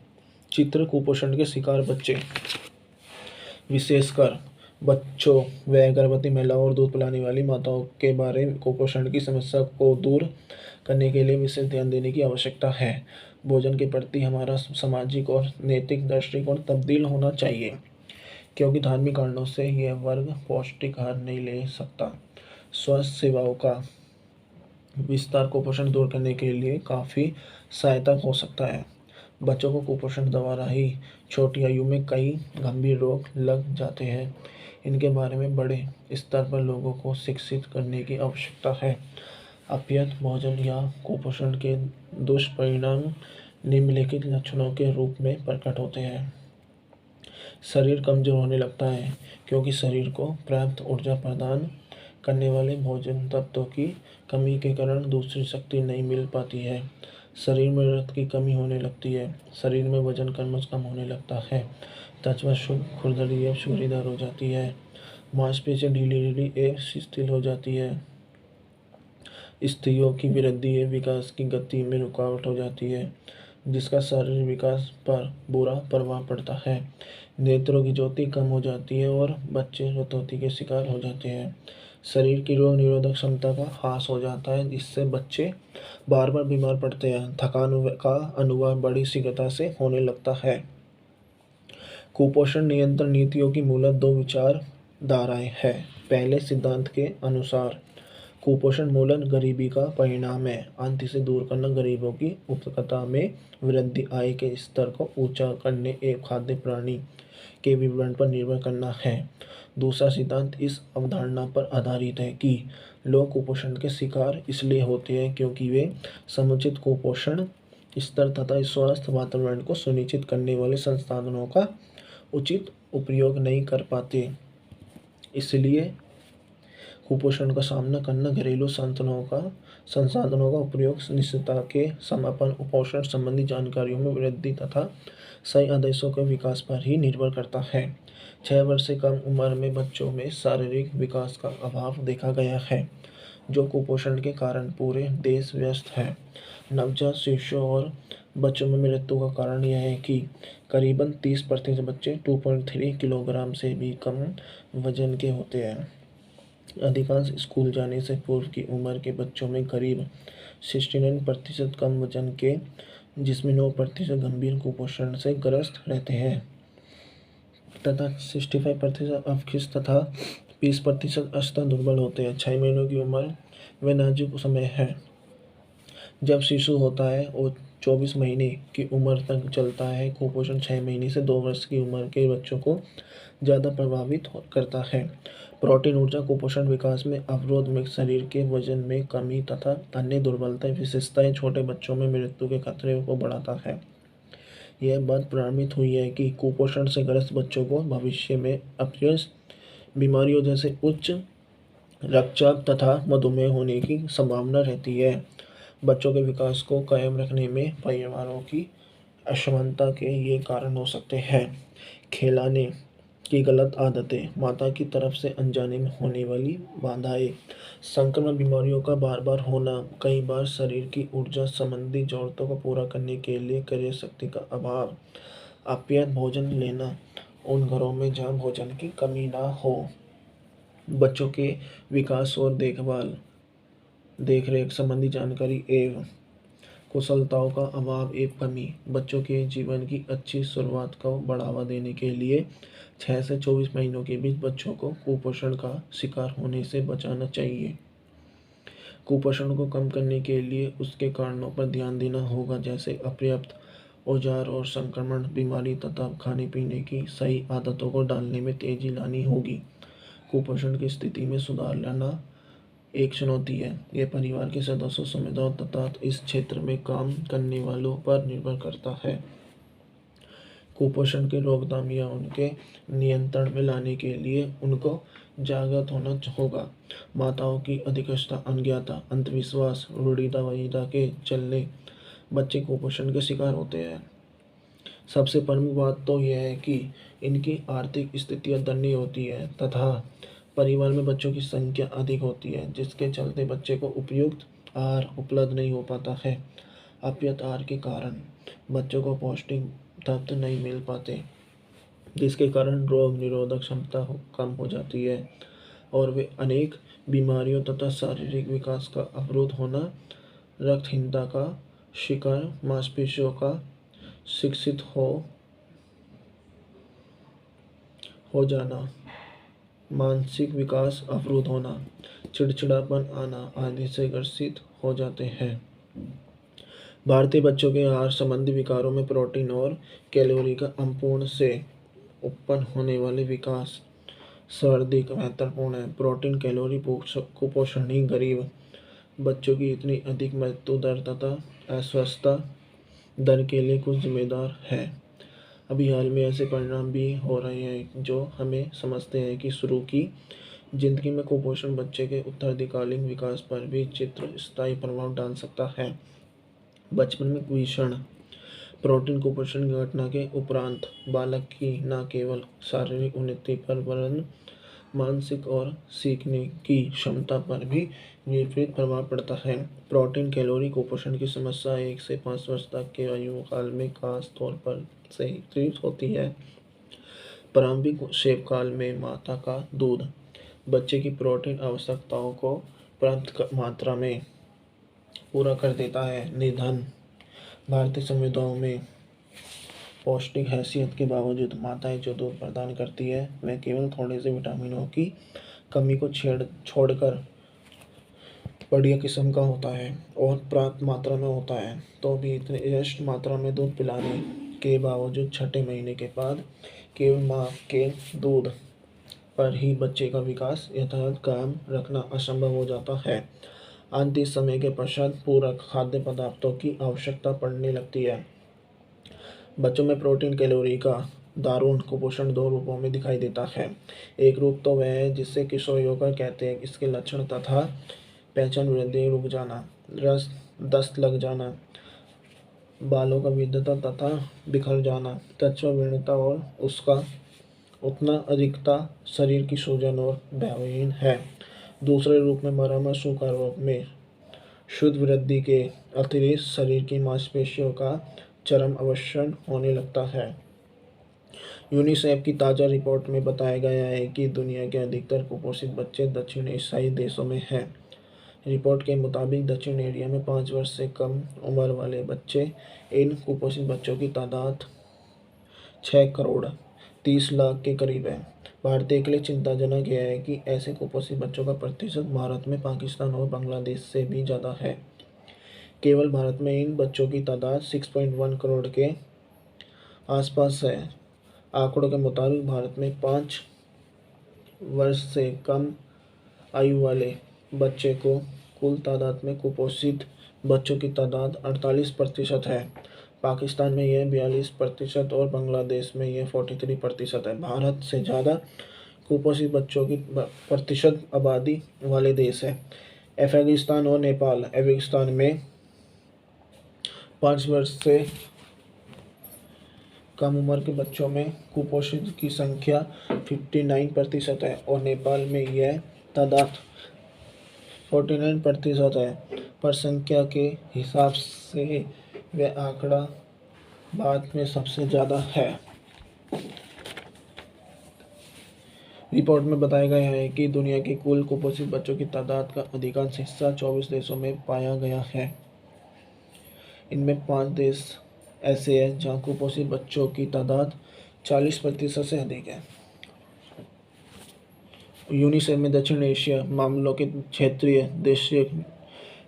चित्र कुपोषण के शिकार बच्चे, विशेषकर बच्चों व गर्भवती महिलाओं और दूध पिलाने वाली माताओं के बारे में कुपोषण की समस्या को दूर करने के लिए विशेष ध्यान देने की आवश्यकता है। भोजन के प्रति हमारा सामाजिक और नैतिक दृष्टिकोण तब्दील होना चाहिए, क्योंकि धार्मिक कारणों से यह वर्ग पौष्टिक आहार नहीं ले सकता। स्वास्थ्य सेवाओं का विस्तार कुपोषण दूर करने के लिए काफ़ी सहायता हो सकता है। बच्चों को कुपोषण द्वारा ही छोटी आयु में कई गंभीर रोग लग जाते हैं। इनके बारे में बड़े स्तर पर लोगों को शिक्षित करने की आवश्यकता है। अपर्याप्त भोजन या कुपोषण के दुष्परिणाम निम्नलिखित लक्षणों के रूप में प्रकट होते हैं। शरीर कमजोर होने लगता है, क्योंकि शरीर को पर्याप्त ऊर्जा प्रदान करने वाले भोजन तत्वों की कमी के कारण दूसरी शक्ति नहीं मिल पाती है। शरीर में रक्त की कमी होने लगती है। शरीर में वजन क्रमशः कम होने लगता है। त्वचा शुष्क, खुरदरी एवं सूरीदार हो जाती है। मांसपेशियां ढीली एवं शिथिल हो जाती है। स्त्रियों की वृद्धि एवं विकास की गति में रुकावट हो जाती है, जिसका शारीरिक विकास पर बुरा प्रभाव पड़ता है। नेत्रों की ज्योति कम हो जाती है और बच्चे रतौंधी के शिकार हो जाते हैं। शरीर की रोग निरोधक क्षमता का ह्रास हो जाता है, जिससे बच्चे बार बार बीमार पड़ते हैं। थकान का अनुभव बड़ी शीघ्रता से होने लगता है। कुपोषण नियंत्रण नीतियों की मूलतः 2 विचारधाराएं हैं। पहले सिद्धांत के अनुसार कुपोषण मूलतः गरीबी का परिणाम है। अंत इसे दूर करना गरीबों की उत्कंठा में वृद्धि, आय के स्तर को ऊंचा करने एवं खाद्य प्रणाली के विवरण पर निर्भर करना है। दूसरा सिद्धांत इस अवधारणा पर आधारित है कि लोग कुपोषण के शिकार इसलिए होते हैं क्योंकि वे समुचित कुपोषण स्तर तथा स्वस्थ वातावरण को सुनिश्चित करने वाले संसाधनों का उचित उपयोग नहीं कर पाते। इसलिए कुपोषण का सामना करना घरेलू संसाधनों का उपयोग, निश्चितता के समापन, कुपोषण संबंधी जानकारियों में वृद्धि तथा सही आदेशों के विकास पर ही निर्भर करता है। 6 वर्ष से कम उम्र में बच्चों में शारीरिक विकास का अभाव देखा गया है, जो कुपोषण के कारण पूरे देश व्यस्त है। नवजात शिशुओं और बच्चों में मृत्यु का कारण यह है कि करीबन 30% बच्चे 2.3 किलोग्राम से भी कम वजन के होते हैं। अधिकांश स्कूल जाने से पूर्व की उम्र के बच्चों में करीब 69% कम वजन के, जिसमें 9% गंभीर कुपोषण से ग्रस्त रहते हैं तथा 65% अपशिष्ट तथा 20% अस्तः दुर्बल होते हैं। 6 महीनों की उम्र वह नाजुक समय है जब शिशु होता है और 24 महीने की उम्र तक चलता है। कुपोषण 6 महीने से 2 वर्ष की उम्र के बच्चों को ज़्यादा प्रभावित करता है। प्रोटीन ऊर्जा कुपोषण विकास में अवरोध में शरीर के वजन में कमी तथा अन्य दुर्बलताएं विशेषताएं छोटे बच्चों में मृत्यु के खतरे को बढ़ाता है। यह बात प्रमाणित हुई है कि कुपोषण से ग्रस्त बच्चों को भविष्य में अपशिष्ट बीमारियों जैसे उच्च रक्तचाप तथा मधुमेह होने की संभावना रहती है। बच्चों के विकास को कायम रखने में परिवारों की असमानता के ये कारण हो सकते हैं। खिलाने की गलत आदतें, माता की तरफ से अनजाने में होने वाली बाधाएं, संक्रमण बीमारियों का बार बार होना, कई बार शरीर की ऊर्जा संबंधी जरूरतों को पूरा करने के लिए क्रय शक्ति का अभाव, अपर्याप्त भोजन लेना उन घरों में जहाँ भोजन की कमी ना हो, बच्चों के विकास और देखरेख संबंधी जानकारी एवं कुशलताओं का अभाव एवं कमी, बच्चों के जीवन की अच्छी शुरुआत को बढ़ावा देने के लिए 6 से 24 महीनों के बीच बच्चों को कुपोषण का शिकार होने से बचाना चाहिए। कुपोषण को कम करने के लिए उसके कारणों पर ध्यान देना होगा, जैसे अपर्याप्त औजार और संक्रमण बीमारी तथा खाने पीने की सही आदतों को डालने में तेजी लानी होगी। कुपोषण की स्थिति में सुधार लाना एक चुनौती है। यह परिवार के सदस्यों, समुदायों तथा इस क्षेत्र में काम करने वालों पर निर्भर करता है। कुपोषण की रोकथाम या उनके नियंत्रण में लाने के लिए उनको जागृत होना होगा। माताओं की अधिकता, अज्ञानता, अंधविश्वास, रूढ़िवादिता के चलने बच्चे कुपोषण के शिकार होते हैं। सबसे प्रमुख बात तो यह है कि इनकी आर्थिक स्थितियाँ दयनीय होती है तथा परिवार में बच्चों की संख्या अधिक होती है, जिसके चलते बच्चे को उपयुक्त आहार उपलब्ध नहीं हो पाता है। अपर्याप्त आहार के कारण बच्चों को पौष्टिक तत्व नहीं मिल पाते, जिसके कारण रोग निरोधक क्षमता कम हो जाती है और वे अनेक बीमारियों तथा शारीरिक विकास का अवरोध होना, रक्तहीनता का शिकार, मांसपेशियों का शिक्षित हो जाना, मानसिक विकास अवरुद्ध होना, चिड़चिड़ापन आना आदि से ग्रसित हो जाते हैं। भारतीय बच्चों के आहार संबंधी विकारों में प्रोटीन और कैलोरी का अपूर्ण से उत्पन्न होने वाले विकास सर्वाधिक महत्वपूर्ण है। प्रोटीन कैलोरी कुपोषणी गरीब बच्चों की इतनी अधिक मृत्यु दर तथा अस्वस्थता दर के लिए कुछ जिम्मेदार है। अभी हाल में ऐसे परिणाम भी हो रहे हैं जो हमें समझते हैं कि शुरू की जिंदगी में कुपोषण बच्चे के उत्तराधिकालीन विकास पर भी स्थायी प्रभाव डाल सकता है। बचपन में भीषण प्रोटीन कुपोषण की घटना के उपरांत बालक की न केवल शारीरिक उन्नति पर वरन मानसिक और सीखने की क्षमता पर भी विपरीत प्रभाव पड़ता है। प्रोटीन कैलोरी कुपोषण की समस्या 1 से 5 वर्ष तक के आयु काल में खास तौर पर से तीव्र होती है। प्रारंभिक सेवकाल में माता का दूध बच्चे की प्रोटीन आवश्यकताओं को पर्याप्त मात्रा में पूरा कर देता है। निधन भारतीय समुदायों में पौष्टिक हैसियत के बावजूद माताएं जो दूध प्रदान करती है वह केवल थोड़े से विटामिनों की कमी को छोड़कर बढ़िया किस्म का होता है और पर्याप्त मात्रा में होता है, तो भी इतने यथेष्ट मात्रा में दूध पिलाने के बावजूद छठे महीने के बाद केवल माँ के दूध पर ही बच्चे का विकास यथावत कायम रखना असंभव हो जाता है। अंतिम समय के पश्चात पूरक खाद्य पदार्थों की आवश्यकता पड़ने लगती है। बच्चों में प्रोटीन कैलोरी का दारुण कुपोषण 2 रूपों में दिखाई देता है। एक रूप तो वह है जिसे किशोर योगा कहते हैं। इसके लक्षण तथा पहचान वृद्धि रुक जाना, दस्त लग जाना, बालों का विविधता तथा बिखर जाना, त्वचा विषमता और उसका उतना अधिकता, शरीर की सूजन और भावहीन है। दूसरे रूप में मरामत रोग में शुद्ध वृद्धि के अतिरिक्त शरीर की मांसपेशियों का चरम अवशोषण होने लगता है। यूनिसेफ की ताज़ा रिपोर्ट में बताया गया है कि दुनिया के अधिकतर कुपोषित बच्चे दक्षिण एशियाई देशों में हैं। रिपोर्ट के मुताबिक दक्षिण एशिया में 5 वर्ष से कम उम्र वाले बच्चे, इन कुपोषित बच्चों की तादाद 6 करोड़ 30 लाख के करीब है। भारत के लिए चिंताजनक यह है कि ऐसे कुपोषित बच्चों का प्रतिशत भारत में पाकिस्तान और बांग्लादेश से भी ज़्यादा है। केवल भारत में इन बच्चों की तादाद 6.1 करोड़ के आसपास है। आंकड़ों के मुताबिक भारत में 5 वर्ष से कम आयु वाले बच्चे को कुल तादाद में कुपोषित बच्चों की तादाद 48% है। पाकिस्तान में यह 42% और बांग्लादेश में यह 43% है। भारत से ज़्यादा कुपोषित बच्चों की प्रतिशत आबादी वाले देश है अफगानिस्तान और नेपाल। अफगानिस्तान में 5 वर्ष से कम उम्र के बच्चों में कुपोषित की संख्या 59% है और नेपाल में यह तादाद 49% है। पर संख्या के हिसाब से वह आंकड़ा भारत में सबसे ज़्यादा है। रिपोर्ट में बताया गया है कि दुनिया के कुल कुपोषित बच्चों की तादाद का अधिकांश हिस्सा 24 देशों में पाया गया है। इनमें 5 देश ऐसे हैं जहां कुपोषित बच्चों की तादाद 40% से अधिक है। यूनिसेफ में दक्षिण एशिया मामलों के क्षेत्रीय निदेशक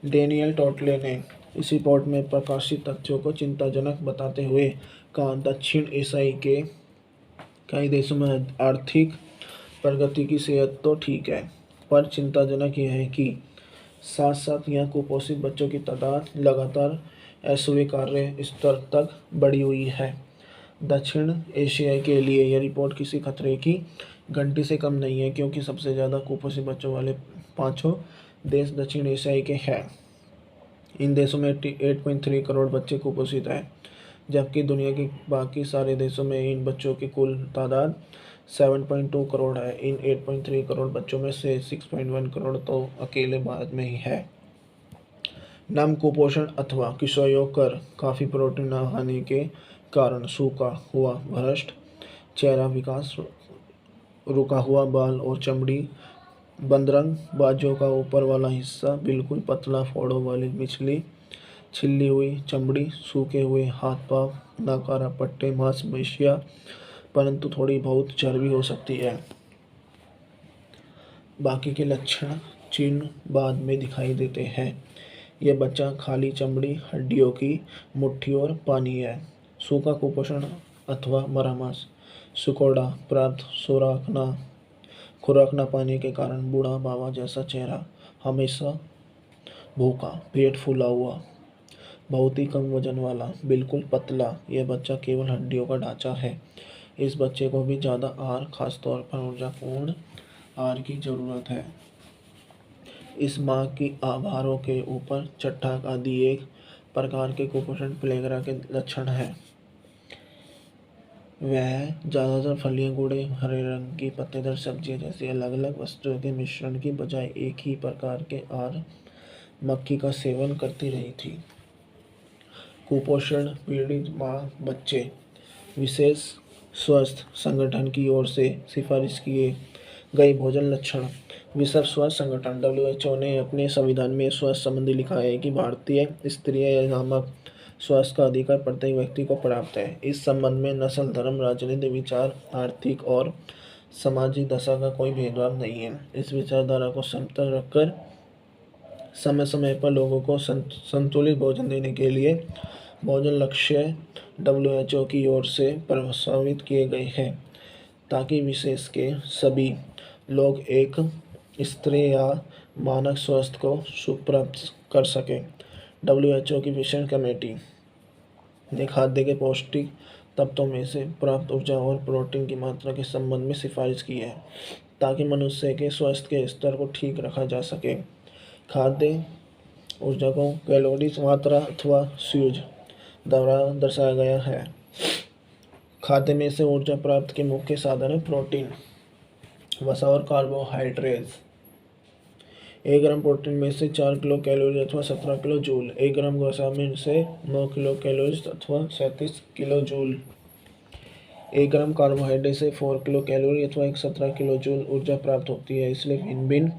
डेनियल टोटले ने इस रिपोर्ट में प्रकाशित तथ्यों को चिंताजनक बताते हुए कहा, दक्षिण एशिया के कई देशों में आर्थिक प्रगति की सेहत तो ठीक है, पर चिंताजनक यह है कि साथ साथ यहाँ कुपोषित बच्चों की तादाद लगातार अस्वीकार्य स्तर तक बढ़ी हुई है। दक्षिण एशिया के लिए यह रिपोर्ट किसी खतरे की घंटी से कम नहीं है, क्योंकि सबसे ज़्यादा कुपोषित बच्चों वाले 5 देश दक्षिण एशिया के हैं। इन देशों में 8.3 करोड़ बच्चे कुपोषित हैं। जबकि दुनिया के बाकी सारे देशों में इन बच्चों की कुल तादाद 7.2 करोड़ है। इन 8.3 करोड़ बच्चों में से 6.1 करोड़ तो अकेले भारत में ही है। नम कुपोषण अथवा किशोरकर काफ़ी प्रोटीन न खाने के कारण सूखा हुआ भ्रष्ट चेहरा, विकास रुका हुआ बाल और चमड़ी, बंदरंग, बाजू का ऊपर वाला हिस्सा बिल्कुल पतला, फोड़ों वाली मिचली, छिली हुई चमड़ी, सूखे हुए हाथ पांव, नाकारा पट्टे, मांसपेशियाँ, परंतु थोड़ी बहुत चर्बी हो सकती है। बाकी के लक्षण चिन्ह बाद में दिखाई देते हैं। यह बच्चा खाली चमड़ी, हड्डियों की मुट्ठी और पानी है। सूखा कुपोषण अथवा मरामास, सिकोड़ा प्राप्त खुराक न पाने के कारण बूढ़ा बाबा जैसा चेहरा, हमेशा भूखा, पेट फूला हुआ, बहुत ही कम वजन वाला, बिल्कुल पतला। यह बच्चा केवल हड्डियों का ढांचा है। इस बच्चे को भी ज़्यादा आहार, खासतौर पर ऊर्जापूर्ण आहार की ज़रूरत है। इस माँ की आहारों के ऊपर चट्टाक आदि एक प्रकार के कुपोषण प्लेगरा के लक्षण हैं। वह ज़्यादातर फलियां, गुड़े, हरे रंग की पत्तेदार सब्जियां जैसी अलग अलग वस्तुओं के मिश्रण की बजाय एक ही प्रकार के आहार, मक्खी का सेवन करती रही थी। कुपोषण पीड़ित माँ बच्चे विशेष स्वास्थ्य संगठन की ओर से सिफारिश किए गए भोजन लक्षण। विश्व स्वास्थ्य संगठन WHO ने अपने संविधान में स्वास्थ्य संबंधी लिखा है कि भारतीय स्त्रीय नामक स्वास्थ्य का अधिकार प्रत्येक व्यक्ति को प्राप्त है। इस संबंध में नस्ल, धर्म, राजनीतिक विचार, आर्थिक और सामाजिक दशा का कोई भेदभाव नहीं है। इस विचारधारा को समतल रखकर समय समय पर लोगों को संतुलित भोजन देने के लिए भोजन लक्ष्य WHO की ओर से प्रस्तावित किए गए हैं, ताकि विशेष के सभी लोग एक स्थिर या मानक स्वास्थ्य को सुप्राप्त कर सकें। WHO की विशेष कमेटी ने खाद्य के पौष्टिक तत्वों में से प्राप्त ऊर्जा और प्रोटीन की मात्रा के संबंध में सिफारिश की है, ताकि मनुष्य के स्वास्थ्य के स्तर को ठीक रखा जा सके। खाद्य ऊर्जा को कैलोरी मात्रा अथवा सूज द्वारा दर्शाया गया है। खाद्य में से ऊर्जा प्राप्त के मुख्य साधन है प्रोटीन, वसा और कार्बोहाइड्रेट्स। 1 ग्राम प्रोटीन में से 4 किलो कैलोरी अथवा 17 किलो जूल। 1 ग्राम वसा में से 9 किलो कैलोरी अथवा 37 किलो जूल। 1 ग्राम कार्बोहाइड्रेट से 4 किलो कैलोरी अथवा 17 किलो जूल ऊर्जा प्राप्त होती है। इसलिए भिन्न भिन्न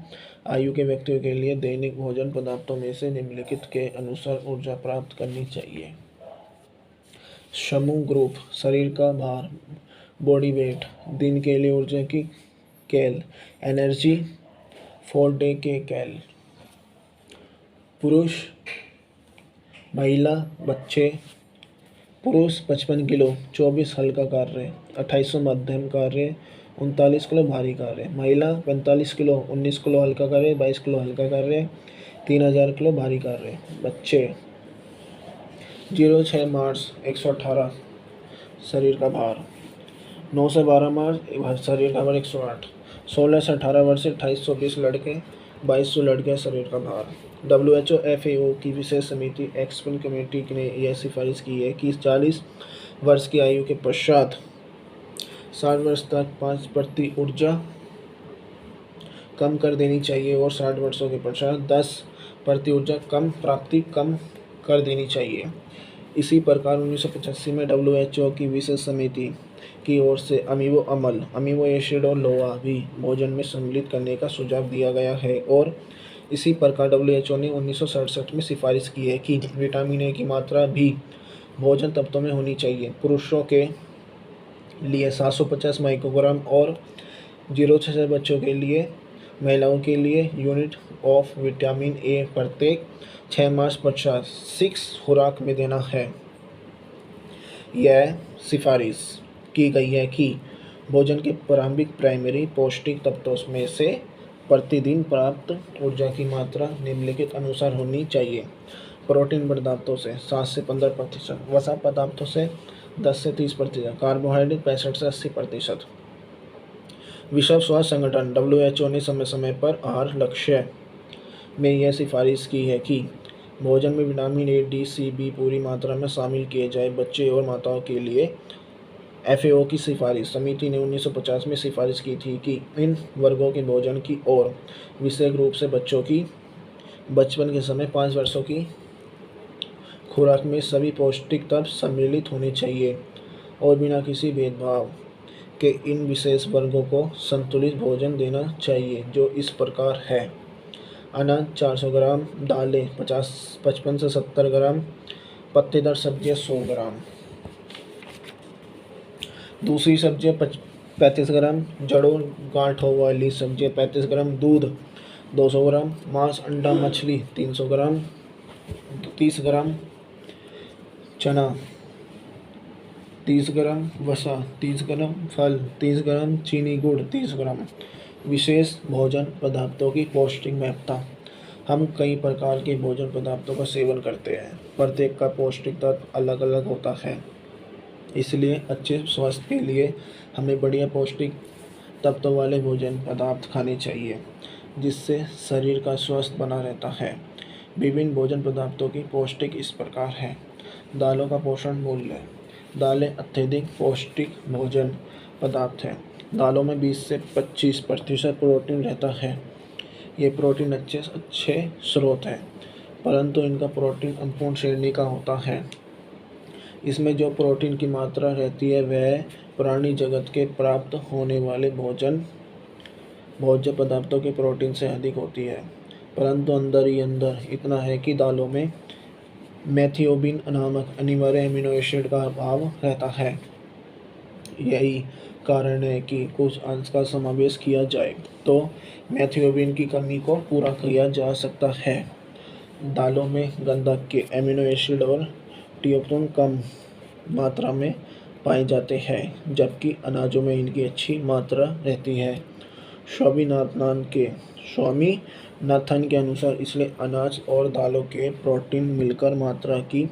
आयु के व्यक्तियों के लिए दैनिक भोजन पदार्थों में से निम्नलिखित के अनुसार ऊर्जा प्राप्त करनी चाहिए। समूह ग्रुप, शरीर का भार, बॉडी वेट, दिन के लिए ऊर्जा की कैल, एनर्जी फॉर डे के कैल। पुरुष, महिला, बच्चे। पुरुष 55 किलो 24 हल्का कार्य, 2800 मध्यम कार्य, 39 किलो भारी कार्य। महिला 45 किलो 19 किलो हल्का कार्य, 22 किलो हल्का कार्य, 3000 किलो भारी कार्य। बच्चे 0-6 मार्च 118 शरीर का भार, 9 से 12 मार्च शरीर का भार 108, 16 से 18 वर्ष से 2820 लड़के, 2200 लड़के शरीर का भार। WHO FAO की विशेष समिति एक्सपर्ट कमेटी ने यह सिफारिश की है कि 40 वर्ष की आयु के पश्चात 60 वर्ष तक 5% ऊर्जा कम कर देनी चाहिए और 60 वर्षों के पश्चात 10% ऊर्जा प्राप्ति कम कर देनी चाहिए। इसी प्रकार 1985 में WHO की विशेष समिति की ओर से अमीनो एसिड और लोहा भी भोजन में सम्मिलित करने का सुझाव दिया गया है। और इसी प्रकार WHO ने 1967 में सिफारिश की है कि विटामिन ए की मात्रा भी भोजन तत्वों में होनी चाहिए। पुरुषों के लिए 750 माइक्रोग्राम और 0 से बच्चों के लिए, महिलाओं के लिए यूनिट ऑफ विटामिन ए प्रत्येक 6 मास पश्चात 6 खुराक में देना है। यह सिफारिश की गई है कि भोजन के प्रारंभिक प्राइमरी पौष्टिक तत्वों में से प्रतिदिन प्राप्त ऊर्जा की मात्रा निम्नलिखित अनुसार होनी चाहिए। प्रोटीन पदार्थों से 7 से 15%, वसा पदार्थों से 10 से 30%, कार्बोहाइड्रेट 65 से 80%। विश्व स्वास्थ्य संगठन WHO ने समय समय पर आहार लक्ष्य में यह सिफारिश की है कि भोजन में vitamin A, D, C, B पूरी मात्रा में शामिल किए जाए। बच्चे और माताओं के लिए एफएओ की सिफारिश। समिति ने 1950 में सिफारिश की थी कि इन वर्गों के भोजन की और विशेष रूप से बच्चों की बचपन के समय 5 वर्षों की खुराक में सभी पौष्टिक तत्व सम्मिलित होने चाहिए और बिना किसी भेदभाव के इन विशेष वर्गों को संतुलित भोजन देना चाहिए, जो इस प्रकार है: अनाज 400 ग्राम, दालें 55 से 70 ग्राम, पत्तेदार सब्जियां 100 ग्राम, दूसरी सब्जियां 35 ग्राम, जड़ों गांठों वाली सब्जियां 35 ग्राम, दूध 200 ग्राम, मांस अंडा मछली 300 ग्राम, 30 ग्राम चना, 30 ग्राम वसा, 30 ग्राम फल, 30 ग्राम चीनी गुड़, 30 ग्राम। विशेष भोजन पदार्थों की पौष्टिक महत्ता। हम कई प्रकार के भोजन पदार्थों का सेवन करते हैं। प्रत्येक का पौष्टिक तत्व अलग अलग होता है, इसलिए अच्छे स्वास्थ्य के लिए हमें बढ़िया पौष्टिक तत्वों वाले भोजन पदार्थ खाने चाहिए, जिससे शरीर का स्वास्थ्य बना रहता है। विभिन्न भोजन पदार्थों की पौष्टिक इस प्रकार है। दालों का पोषण मूल्य। दालें अत्यधिक पौष्टिक भोजन पदार्थ हैं। दालों में 20 से 25% प्रोटीन रहता है। ये प्रोटीन अच्छे स्रोत हैं, परंतु इनका प्रोटीन अपूर्ण श्रेणी का होता है। इसमें जो प्रोटीन की मात्रा रहती है वह प्राणी जगत के प्राप्त होने वाले भोज्य पदार्थों के प्रोटीन से अधिक होती है, परंतु अंदर ही अंदर इतना है कि दालों में मैथियोबिन नामक अनिवार्य एमिनो एसिड का अभाव रहता है। यही कारण है कि कुछ अंश का समावेश किया जाए तो मैथियोबिन की कमी को पूरा किया जा सकता है। दालों में गंधक के एमिनो एसिड और ट्रिप्टोफैन कम मात्रा में पाए जाते हैं, जबकि अनाजों में इनकी अच्छी मात्रा रहती है। स्वामीनाथन के अनुसार इसलिए अनाज और दालों के प्रोटीन मिलकर मात्रा की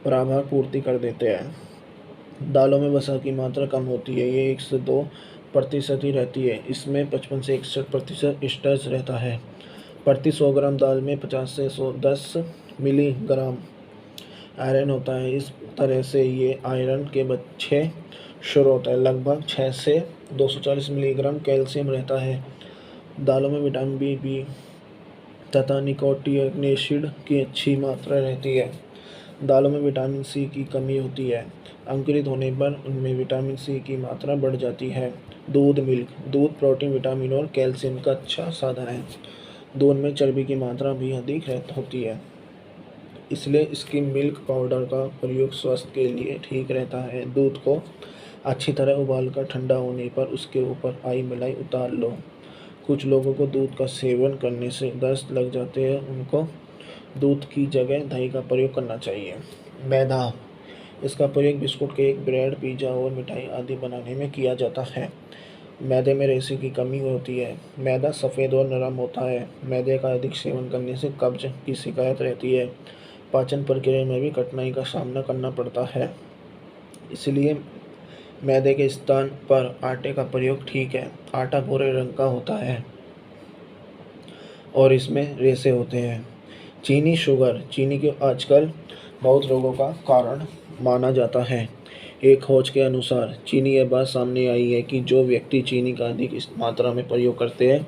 बराबर पूर्ति कर देते हैं। दालों में वसा की मात्रा कम होती है, ये 1 से 2% ही रहती है। इसमें 55 से 61% स्टार्च रहता है। प्रति 100 ग्राम दाल में 50 से 110 मिलीग्राम आयरन होता है। इस तरह से ये आयरन के अच्छे स्रोत है। लगभग 6 से 240 मिलीग्राम कैल्शियम रहता है। दालों में विटामिन बी तथा निकोटिक एसिड की अच्छी मात्रा रहती है। दालों में विटामिन सी की कमी होती है। अंकुरित होने पर उनमें विटामिन सी की मात्रा बढ़ जाती है। दूध प्रोटीन, विटामिन और कैल्शियम का अच्छा साधन है। दूध में चर्बी की मात्रा भी अधिक होती है, इसलिए इसकी मिल्क पाउडर का प्रयोग स्वास्थ्य के लिए ठीक रहता है। दूध को अच्छी तरह उबालकर ठंडा होने पर उसके ऊपर आई मलाई उतार लो। कुछ लोगों को दूध का सेवन करने से दस्त लग जाते हैं, उनको दूध की जगह दही का प्रयोग करना चाहिए। मैदा, इसका प्रयोग बिस्कुट, केक, ब्रेड, पिज़्ज़ा और मिठाई आदि बनाने में किया जाता है। मैदे में रेशे की कमी होती है। मैदा सफ़ेद और नरम होता है। मैदे का अधिक सेवन करने से कब्ज की शिकायत रहती है। पाचन प्रक्रिया में भी कठिनाई का सामना करना पड़ता है, इसलिए मैदे के स्थान पर आटे का प्रयोग ठीक है। आटा भूरे रंग का होता है और इसमें रेशे होते हैं। चीनी के आजकल बहुत रोगों का कारण माना जाता है। एक खोज के अनुसार चीनी यह बात सामने आई है कि जो व्यक्ति चीनी का अधिक इस मात्रा में प्रयोग करते हैं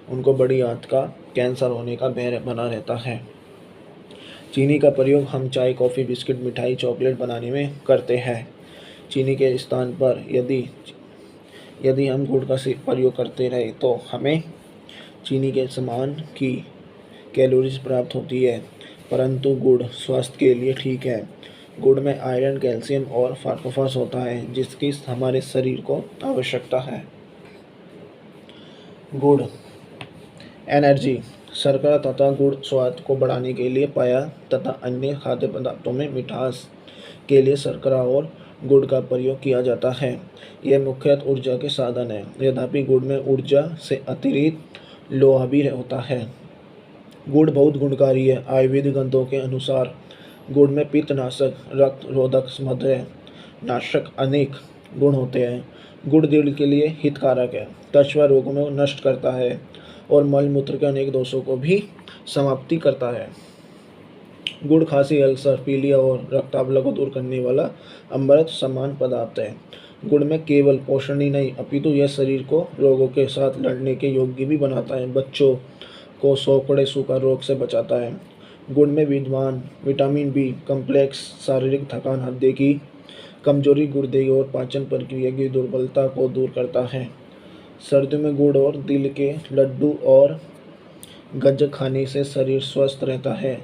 उनको बड़ी आंत का कैंसर होने का भय बना रहता है। चीनी का प्रयोग हम चाय, कॉफ़ी, बिस्किट, मिठाई, चॉकलेट बनाने में करते हैं। चीनी के स्थान पर यदि हम गुड़ का प्रयोग करते रहे तो हमें चीनी के समान की कैलोरीज प्राप्त होती है, परंतु गुड़ स्वास्थ्य के लिए ठीक है। गुड़ में आयरन, कैल्शियम और फास्फोरस होता है, जिसकी हमारे शरीर को आवश्यकता है। गुड़ एनर्जी। शर्करा तथा गुड़ स्वाद को बढ़ाने के लिए पाया तथा अन्य खाद्य पदार्थों में मिठास के लिए शर्करा और गुड़ का प्रयोग किया जाता है। यह मुख्यतः ऊर्जा के साधन है। यद्यपि गुड़ में ऊर्जा से अतिरिक्त लोहा भी होता है। गुड़ बहुत गुणकारी है। आयुर्वेदिक ग्रंथों के अनुसार गुड़ में पित्तनाशक, रक्त रोधक, मधुमेह नाशक अनेक गुण होते हैं। गुड़ दिल के लिए हितकारक है, त्वचा रोगों में नष्ट करता है और मल मूत्र के अनेक दोषों को भी समाप्ति करता है। गुड़ खांसी, अल्सर, पीलिया और रक्ताब्ला को दूर करने वाला अमृत समान पदार्थ है। गुड़ में केवल पोषण ही नहीं अपितु यह शरीर को रोगों के साथ लड़ने के योग्य भी बनाता है। बच्चों को सोकड़े सूखा रोग से बचाता है। गुड़ में विद्यमान विटामिन बी कम्प्लेक्स शारीरिक थकान, हृदय की कमजोरी, गुर्दे और पाचन प्रक्रिया की दुर्बलता को दूर करता है। सर्दियों में गुड़ और तिल के लड्डू और गज्जक खाने से शरीर स्वस्थ रहता है।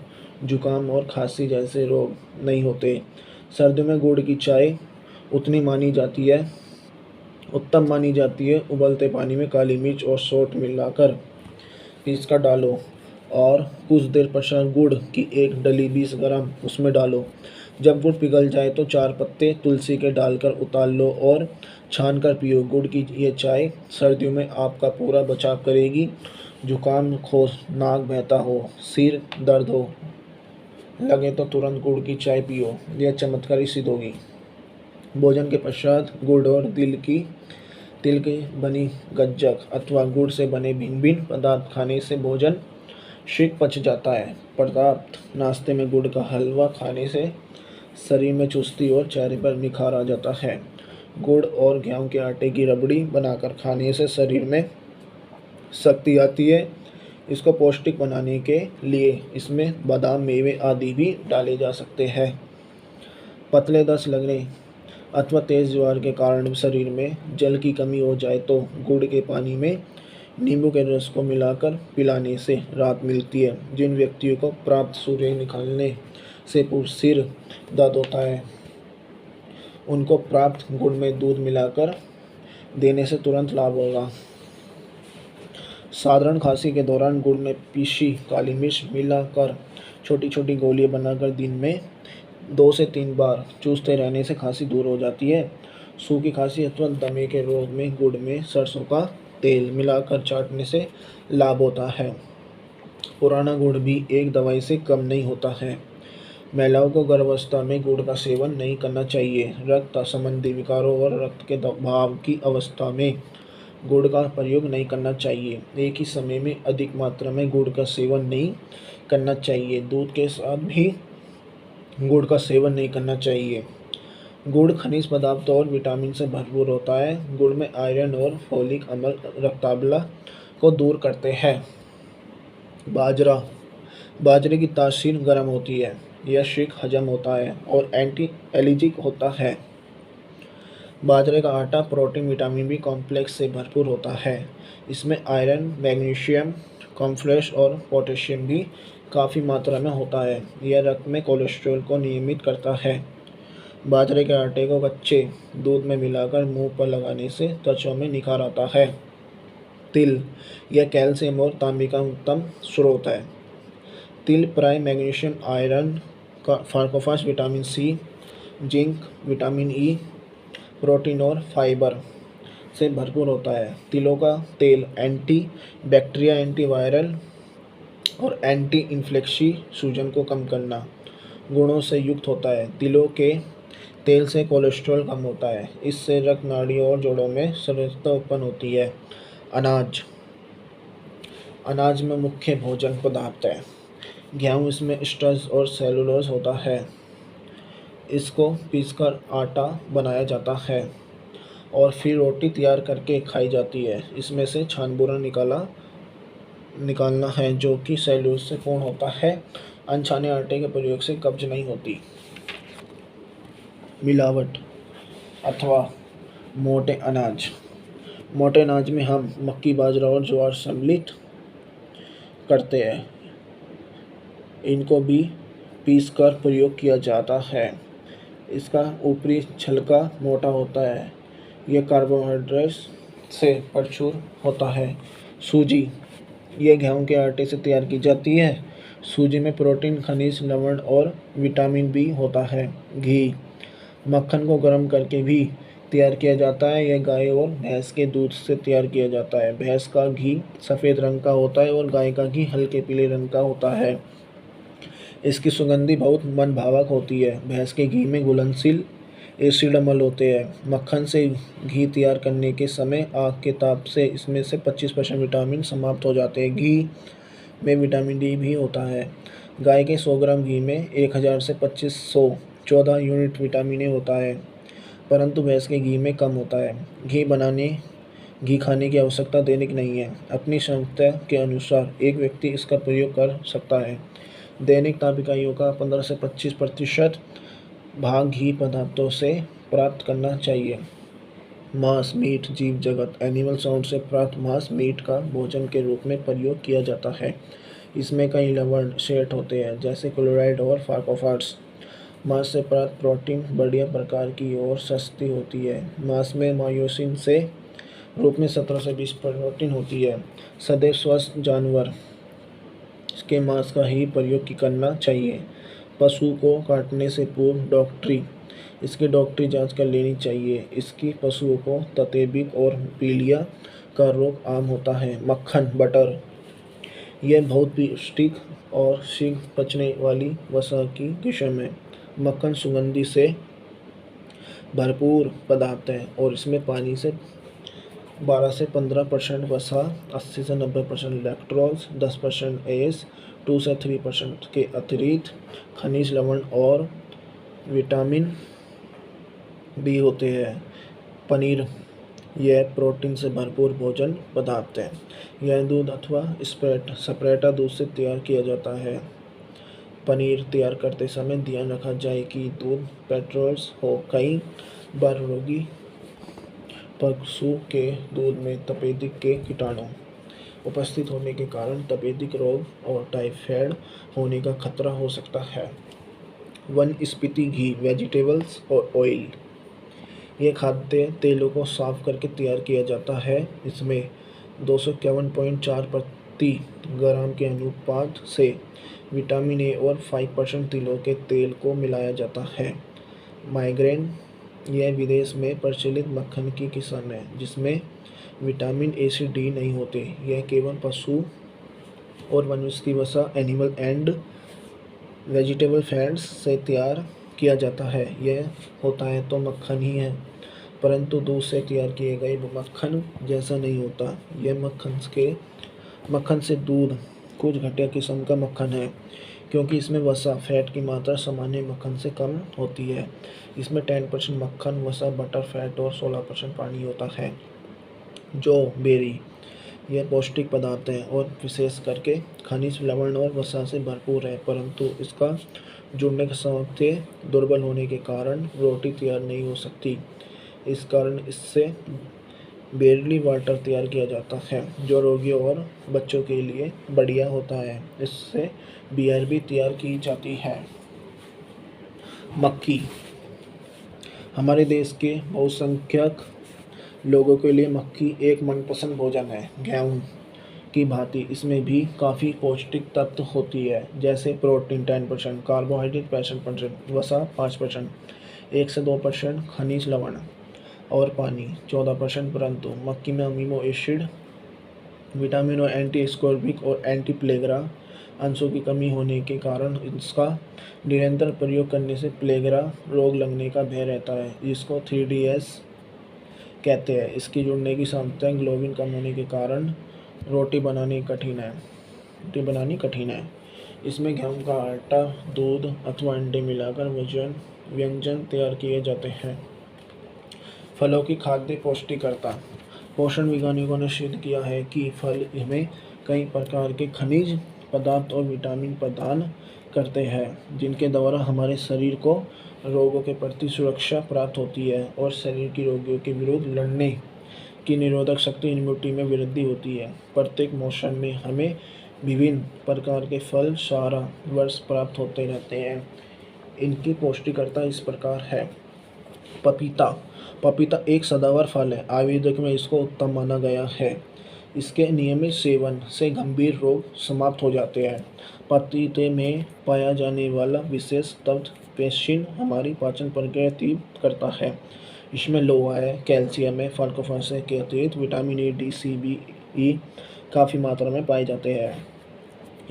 जुकाम और खांसी जैसे रोग नहीं होते। सर्दियों में गुड़ की चाय उत्तम मानी जाती है। उबलते पानी में काली मिर्च और सौंठ मिलाकर पीसकर डालो और कुछ देर पश्चात गुड़ की एक डली 20 ग्राम उसमें डालो। जब गुड़ पिघल जाए तो 4 पत्ते तुलसी के डालकर उतार लो और छान कर पियो। गुड़ की ये चाय सर्दियों में आपका पूरा बचाव करेगी। जुकाम हो, नाक बहता हो, सिर दर्द हो लगे तो तुरंत गुड़ की चाय पियो, यह चमत्कारी सिद्ध होगी। भोजन के पश्चात गुड़ और तिल की बनी गज्जक अथवा गुड़ से बने भिन्न भिन्न पदार्थ खाने से भोजन शीघ्र पच जाता है। पर्याप्त नाश्ते में गुड़ का हलवा खाने से शरीर में चुस्ती और चेहरे पर निखार आ जाता है। गुड़ और गेहूं के आटे की रबड़ी बनाकर खाने से शरीर में शक्ति आती है। इसको पौष्टिक बनाने के लिए इसमें बादाम, मेवे आदि भी डाले जा सकते हैं। पतले दस्त लगने अथवा तेज ज्वार के कारण शरीर में जल की कमी हो जाए तो गुड़ के पानी में नींबू के रस को मिलाकर पिलाने से राहत मिलती है। जिन व्यक्तियों को प्राप्त सूर्य निकलने से सिर दर्द होता है उनको प्राप्त गुड़ में दूध मिलाकर देने से तुरंत लाभ होगा। साधारण खांसी के दौरान गुड़ में पीसी काली मिर्च मिलाकर छोटी छोटी गोलियां बनाकर दिन में 2 से 3 बार चूसते रहने से खांसी दूर हो जाती है। सूखी खांसी अथवा दमे के रोग में गुड़ में सरसों का तेल मिलाकर चाटने से लाभ होता है। पुराना गुड़ भी एक दवाई से कम नहीं होता है। महिलाओं को गर्भावस्था में गुड़ का सेवन नहीं करना चाहिए। रक्त संबंधी विकारों और रक्त के दबाव की अवस्था में गुड़ का प्रयोग नहीं करना चाहिए। एक ही समय में अधिक मात्रा में गुड़ का सेवन नहीं करना चाहिए। दूध के साथ भी गुड़ का सेवन नहीं करना चाहिए। गुड़ खनिज पदार्थों और विटामिन से भरपूर होता है। गुड़ में आयरन और फोलिक अम्ल रक्ताब्ला को दूर करते हैं। बाजरे की तासीर गर्म होती है। यह शीघ्र हजम होता है और एंटी एलर्जिक होता है। बाजरे का आटा प्रोटीन, विटामिन बी कॉम्प्लेक्स से भरपूर होता है। इसमें आयरन, मैग्नीशियम कॉम्प्लेक्स और पोटेशियम भी काफ़ी मात्रा में होता है। यह रक्त में कोलेस्ट्रॉल को नियमित करता है। बाजरे के आटे को कच्चे दूध में मिलाकर मुंह पर लगाने से त्वचा में निखार आता है। तिल, यह कैल्शियम और तांबे का उत्तम स्रोत है। तिल प्राय magnesium, iron, phosphorus, vitamin C, zinc, vitamin E, protein और फाइबर से भरपूर होता है। तिलों का तेल एंटी बैक्टीरिया, एंटीवायरल और एंटी इन्फ्लेक्शी सूजन को कम करना गुणों से युक्त होता है। तिलों के तेल से कोलेस्ट्रॉल कम होता है। इससे रक्त नाड़ियों और जोड़ों में सरलता उत्पन्न होती है। अनाज में मुख्य भोजन पदार्थ है गेहूँ। इसमें स्टार्च और सेलुलोज होता है। इसको पीसकर आटा बनाया जाता है और फिर रोटी तैयार करके खाई जाती है। इसमें से छानबूरा निकालना है जो कि सेलुलोज से पूर्ण होता है। अनछाने आटे के प्रयोग से कब्ज नहीं होती। मिलावट अथवा मोटे अनाज में हम मक्की, बाजरा और ज्वार सम्मिलित करते हैं। इनको भी पीसकर प्रयोग किया जाता है। इसका ऊपरी छिलका मोटा होता है। यह कार्बोहाइड्रेट से भरपूर होता है। सूजी, यह गेहूं के आटे से तैयार की जाती है। सूजी में प्रोटीन, खनिज, लवण और विटामिन बी होता है। घी, मक्खन को गर्म करके भी तैयार किया जाता है। यह गाय और भैंस के दूध से तैयार किया जाता है। भैंस का घी सफ़ेद रंग का होता है और गाय का घी हल्के पीले रंग का होता है। इसकी सुगंधी बहुत मनभावक होती है। भैंस के घी में घुलनशील एसिड अम्ल होते हैं। मक्खन से घी तैयार करने के समय आग के ताप से इसमें से 25% विटामिन समाप्त हो जाते हैं। घी में विटामिन डी भी होता है। गाय के 100 ग्राम घी में 1000 से 2514 यूनिट विटामिन ए होता है, परंतु भैंस के घी में कम होता है। घी खाने की आवश्यकता दैनिक नहीं है। अपनी क्षमता के अनुसार एक व्यक्ति इसका प्रयोग कर सकता है। दैनिक ताप इकाइयों का 15 से 25% भाग घी पदार्थों से प्राप्त करना चाहिए। मांस, मीट, जीव जगत एनिमल साउंड से प्राप्त मांस मीट का भोजन के रूप में प्रयोग किया जाता है। इसमें कई लवण सेट होते हैं, जैसे क्लोराइड और फार्कोफार्स। मांस से प्राप्त प्रोटीन बढ़िया प्रकार की और सस्ती होती है। मांस में मायोसिन से रूप में 17 से 20 प्रोटीन होती है। सदैव स्वस्थ जानवर के मांस का ही प्रयोग करना चाहिए। पशु को काटने से पूर्व इसकी डॉक्टरी जांच कर लेनी चाहिए। इसकी पशुओं को तपेदिक और पीलिया का रोग आम होता है। मक्खन, बटर, यह बहुत पौष्टिक और शीघ्र पचने वाली वसा की किस्म है। मक्खन सुगंधि से भरपूर पदार्थ है और इसमें पानी से 12 से 15% वसा, 80 से 90% लैक्टोज, 10% एस, 2 से 3% के अतिरिक्त खनिज लवण और विटामिन बी होते हैं। पनीर, यह प्रोटीन से भरपूर भोजन पदार्थ है। यह दूध अथवा स्प्रेटा दूध से तैयार किया जाता है। पनीर तैयार करते समय ध्यान रखा जाए कि दूध पैस्चराइज्ड हो। कई बार रोगी पशु के दूध में तपेदिक के कीटाणु उपस्थित होने के कारण तपेदिक रोग और टाइफाइड होने का खतरा हो सकता है। वनस्पति घी, वेजिटेबल्स और ऑयल, ये खाद्य तेलों को साफ करके तैयार किया जाता है। इसमें 251.4 प्रति ग्राम के अनुपात से विटामिन ए और 5% तिलों के तेल को मिलाया जाता है। माइग्रेन, यह विदेश में प्रचलित मक्खन की किस्म है जिसमें विटामिन ए से डी नहीं होते। यह केवल पशु और वनस्पति वसा एनिमल एंड वेजिटेबल फैट्स से तैयार किया जाता है। यह होता है तो मक्खन ही है, परंतु दूध से तैयार किए गए मक्खन जैसा नहीं होता। यह मक्खन से दूध कुछ घटिया किस्म का मक्खन है, क्योंकि इसमें वसा फैट की मात्रा सामान्य मक्खन से कम होती है। इसमें 10% मक्खन, वसा, बटर फैट और 16% पानी होता है। जो बेरी, यह पौष्टिक पदार्थ है और विशेष करके खनिज लवण और वसा से भरपूर है, परंतु इसका जुड़ने के साथ दुर्बल होने के कारण रोटी तैयार नहीं हो सकती। इस कारण इससे बेरली वाटर तैयार किया जाता है, जो रोगियों और बच्चों के लिए बढ़िया होता है। इससे बियर भी तैयार की जाती है। मक्की, हमारे देश के बहुसंख्यक लोगों के लिए मक्की एक मनपसंद भोजन है। गेहूँ की भांति इसमें भी काफ़ी पौष्टिक तत्व होती है, जैसे प्रोटीन 10%, कार्बोहाइड्रेट 65%, वसा 5%, 1 से 2% खनिज लवण और पानी 14%। परंतु मक्की में अमीनो एसिड, विटामिन और एंटी स्कोर्बिक और एंटी प्लेगरा अंशों की कमी होने के कारण इसका निरंतर प्रयोग करने से प्लेगरा रोग लगने का भय रहता है, जिसको 3DS कहते हैं। इसकी जुड़ने की क्षमता ग्लोबिन कम होने के कारण रोटी बनानी कठिन है। इसमें गेहूं का आटा, दूध अथवा अंडे मिलाकर व्यंजन तैयार किए जाते हैं। फलों की खाद्य पौष्टिकता, पोषण वैज्ञानिकों ने सिद्ध किया है कि फल हमें कई प्रकार के खनिज पदार्थ और विटामिन प्रदान करते हैं, जिनके द्वारा हमारे शरीर को रोगों के प्रति सुरक्षा प्राप्त होती है और शरीर की रोगियों के विरुद्ध लड़ने की निरोधक शक्ति इम्यूनिटी में वृद्धि होती है। प्रत्येक मौसम में हमें विभिन्न प्रकार के फल सारा वर्ष प्राप्त होते रहते हैं। इनकी पौष्टिकता इस प्रकार है। पपीता एक सदाबहार फल है। आयुर्वेद में इसको उत्तम माना गया है। इसके नियमित सेवन से गंभीर रोग समाप्त हो जाते हैं। पपीते में पाया जाने वाला विशेष तत्व पेप्सिन हमारी पाचन प्रक्रिया तीव्र करता है। इसमें लोहा है, कैल्शियम है, फास्फोरस के अतिरिक्त vitamin A, D, C, B, E काफ़ी मात्रा में पाए जाते हैं।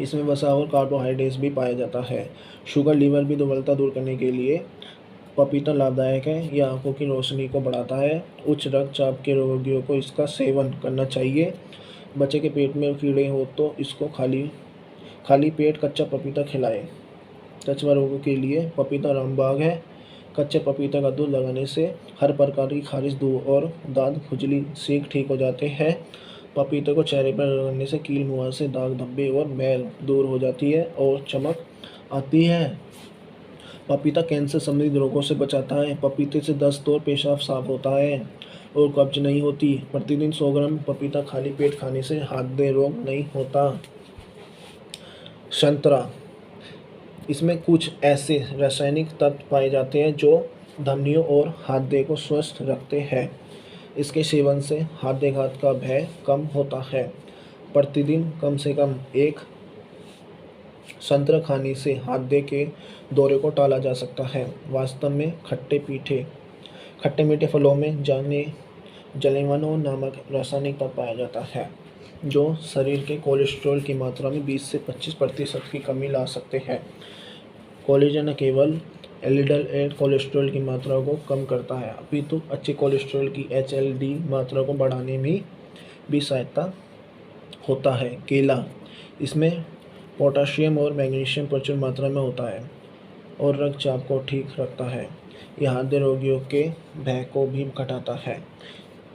इसमें वसा और कार्बोहाइड्रेट्स भी पाया जाता है। शुगर, लीवर की दुर्बलता दूर करने के लिए पपीता लाभदायक है। यह आंखों की रोशनी को बढ़ाता है। उच्च रक्तचाप के रोगियों को इसका सेवन करना चाहिए। बच्चे के पेट में कीड़े हो तो इसको खाली खाली पेट कच्चा पपीता खिलाएं। त्वचा रोगों के लिए पपीता रामबाग है। कच्चे पपीता का दूध लगाने से हर प्रकार की खारिश दूर और दांत खुजली सीख ठीक हो जाते हैं। पपीते को चेहरे पर लगाने से कील मुहासे, दाग धब्बे और मैल दूर हो जाती है और चमक आती है। पपीता कैंसर संबंधित रोगों से बचाता है। पपीते से दस्त और पेशाब साफ होता है और कब्ज नहीं होती। प्रतिदिन 100 ग्राम पपीता खाली पेट खाने से हृदय रोग नहीं होता। संतरा, इसमें कुछ ऐसे रासायनिक तत्व पाए जाते हैं जो धमनियों और हृदय को स्वस्थ रखते हैं। इसके सेवन से हृदयाघात का भय कम होता है। प्रतिदिन कम से कम एक संतरा खाने से हृदय के दौरे को टाला जा सकता है। वास्तव में खट्टे मीठे फलों में जलेवनों नामक रासायनिक तत्व पाया जाता है जो शरीर के कोलेस्ट्रॉल की मात्रा में 20 से 25% की कमी ला सकते हैं। कोलेजन न केवल एलडीएल कोलेस्ट्रॉल की मात्रा को कम करता है अपितु अच्छे कोलेस्ट्रॉल की एचएलडी मात्रा को बढ़ाने में भी सहायता होता है। केला, इसमें पोटाशियम और मैग्नीशियम प्रचुर मात्रा में होता है और रक्तचाप को ठीक रखता है। यह हृदय रोगियों के भय को भी घटाता है।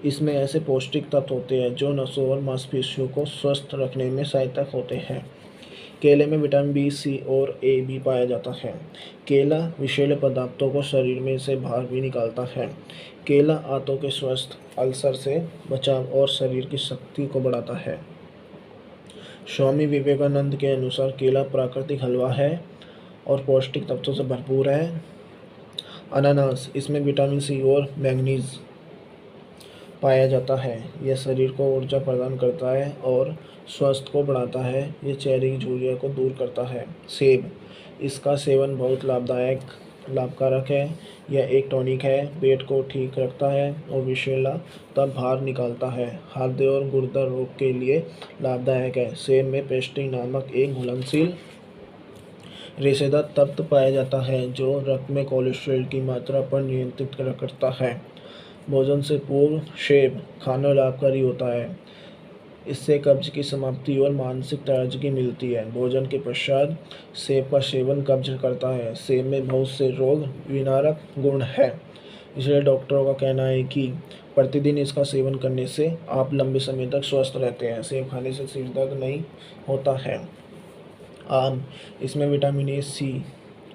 इसमें ऐसे पौष्टिक तत्व होते हैं जो नसों और मांसपेशियों को स्वस्थ रखने में सहायक होते हैं। केले में विटामिन बी, सी और ए भी पाया जाता है। केला विषैले पदार्थों को शरीर में से बाहर भी निकालता है। केला आंतों के स्वास्थ्य, अल्सर से बचाव और शरीर की शक्ति को बढ़ाता है। स्वामी विवेकानंद के अनुसार केला प्राकृतिक हलवा है और पौष्टिक तत्वों से भरपूर है। अनानास, इसमें विटामिन सी और मैंगनीज पाया जाता है। यह शरीर को ऊर्जा प्रदान करता है और स्वास्थ्य को बढ़ाता है। यह चेहरे की झुर्रियों को दूर करता है। सेब, इसका सेवन बहुत लाभकारक है। यह एक टॉनिक है, पेट को ठीक रखता है और विषैला तब बाहर निकालता है। हृदय और गुर्दा रोग के लिए लाभदायक है। सेब में पेस्टिन नामक एक घुलनशील रेशेदार तत्व पाया जाता है जो रक्त में कोलेस्ट्रॉल की मात्रा पर नियंत्रित करता है। भोजन से पूर्व सेब खाना लाभकारी होता है। इससे कब्ज की समाप्ति और मानसिक ताजगी मिलती है। भोजन के पश्चात सेब का सेवन कब्ज करता है। सेब में बहुत से रोग निवारक गुण है, इसलिए डॉक्टरों का कहना है कि प्रतिदिन इसका सेवन करने से आप लंबे समय तक स्वस्थ रहते हैं। सेब खाने से सिर दर्द नहीं होता है। आम, इसमें विटामिन ए, सी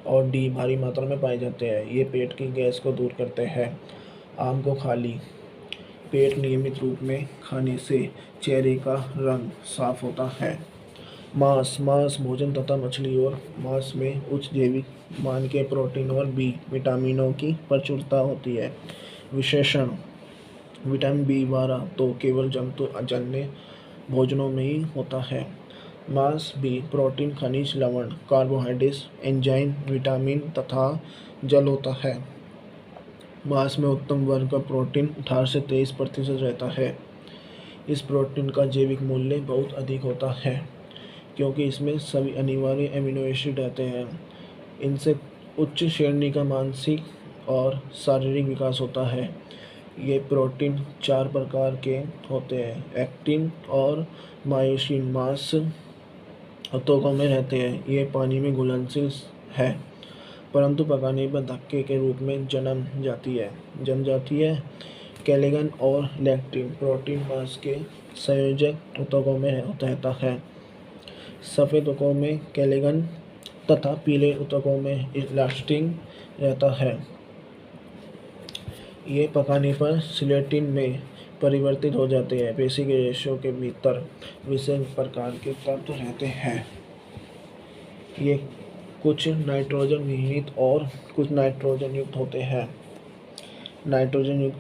और डी भारी मात्रा में पाए जाते हैं। ये पेट की गैस को दूर करते हैं। आम को खाली पेट नियमित रूप में खाने से चेहरे का रंग साफ होता है। मांस भोजन तथा मछली और मांस में उच्च जैविक मान के प्रोटीन और बी विटामिनों की प्रचुरता होती है। विशेषण, विटामिन बी12 तो केवल जंतु अजन्य भोजनों में ही होता है। मांस भी प्रोटीन, खनिज, लवण, कार्बोहाइड्रेट्स, एंजाइम, विटामिन तथा जल होता है। मांस में उत्तम वर्ग का प्रोटीन 18 से 23% रहता है। इस प्रोटीन का जैविक मूल्य बहुत अधिक होता है क्योंकि इसमें सभी अनिवार्य अमीनो एसिड रहते हैं। इनसे उच्च श्रेणी का मानसिक और शारीरिक विकास होता है। ये प्रोटीन 4 प्रकार के होते हैं। एक्टिन और मायोसिन मांस ऊतकों में रहते हैं। ये पानी में घुलनशील है परंतु पकाने पर धक्के के रूप में जम जाती है। कैलेगन और लैक्टिन प्रोटीन मांस के संयोजक ऊतकों में रहता है। सफ़ेद ऊतकों में कैलेगन तथा पीले ऊतकों में इलास्टिन रहता है। ये पकाने पर सिलेटिन में परिवर्तित हो जाते हैं। पेशी के रेशों के भीतर विशेष प्रकार के तत्व रहते हैं। ये कुछ नाइट्रोजन विहीन और कुछ नाइट्रोजन युक्त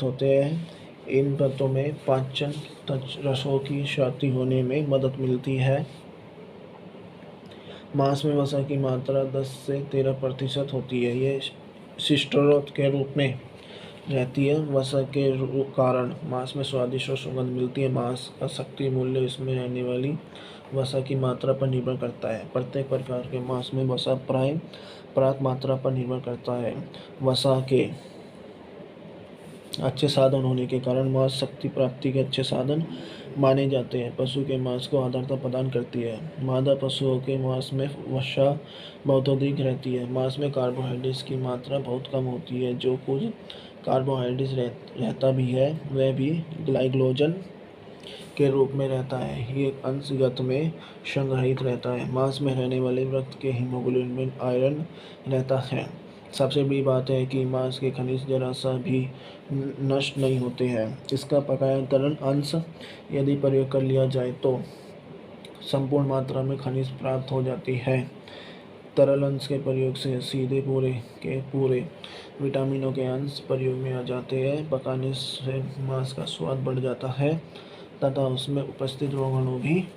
होते हैं। इन तत्वों में पाचन रसों की क्षति होने में मदद मिलती है। मांस में वसा की मात्रा 10 से 13% होती है। ये सिस्टरोथ के रूप में रहती है। वसा के कारण मांस में स्वादिष्ट और सुगंध मिलती है। मांस का शक्ति मूल्य इसमें रहने वाली वसा की मात्रा पर निर्भर करता है। प्रत्येक प्रकार के मांस में वसा पर्याप्त मात्रा पर निर्भर करता है। वसा के अच्छे साधन होने के कारण मांस शक्ति प्राप्ति के अच्छे साधन माने जाते हैं। पशु के मांस को आर्द्रता प्रदान करती है। मादा पशुओं के मांस में वसा बहुत अधिक रहती है। मांस में कार्बोहाइड्रेट्स की मात्रा बहुत कम होती है। जो कुछ कार्बोहाइड्रेट्स रहता भी है वह भी ग्लाइकोजन के रूप में रहता है। ये अंशगत में संग्रहित रहता है। मांस में रहने वाले रक्त के हीमोग्लोबिन में आयरन रहता है। सबसे बड़ी बात है कि मांस के खनिज जरा सा भी नष्ट नहीं होते हैं। इसका पकाया तरल अंश यदि प्रयोग कर लिया जाए तो संपूर्ण मात्रा में खनिज प्राप्त हो जाती है। तरल अंश के प्रयोग से सीधे पूरे के पूरे विटामिनों के अंश प्रयोग में आ जाते हैं। पकाने से मांस का स्वाद बढ़ जाता है तथा उसमें उपस्थित रोगाणु भी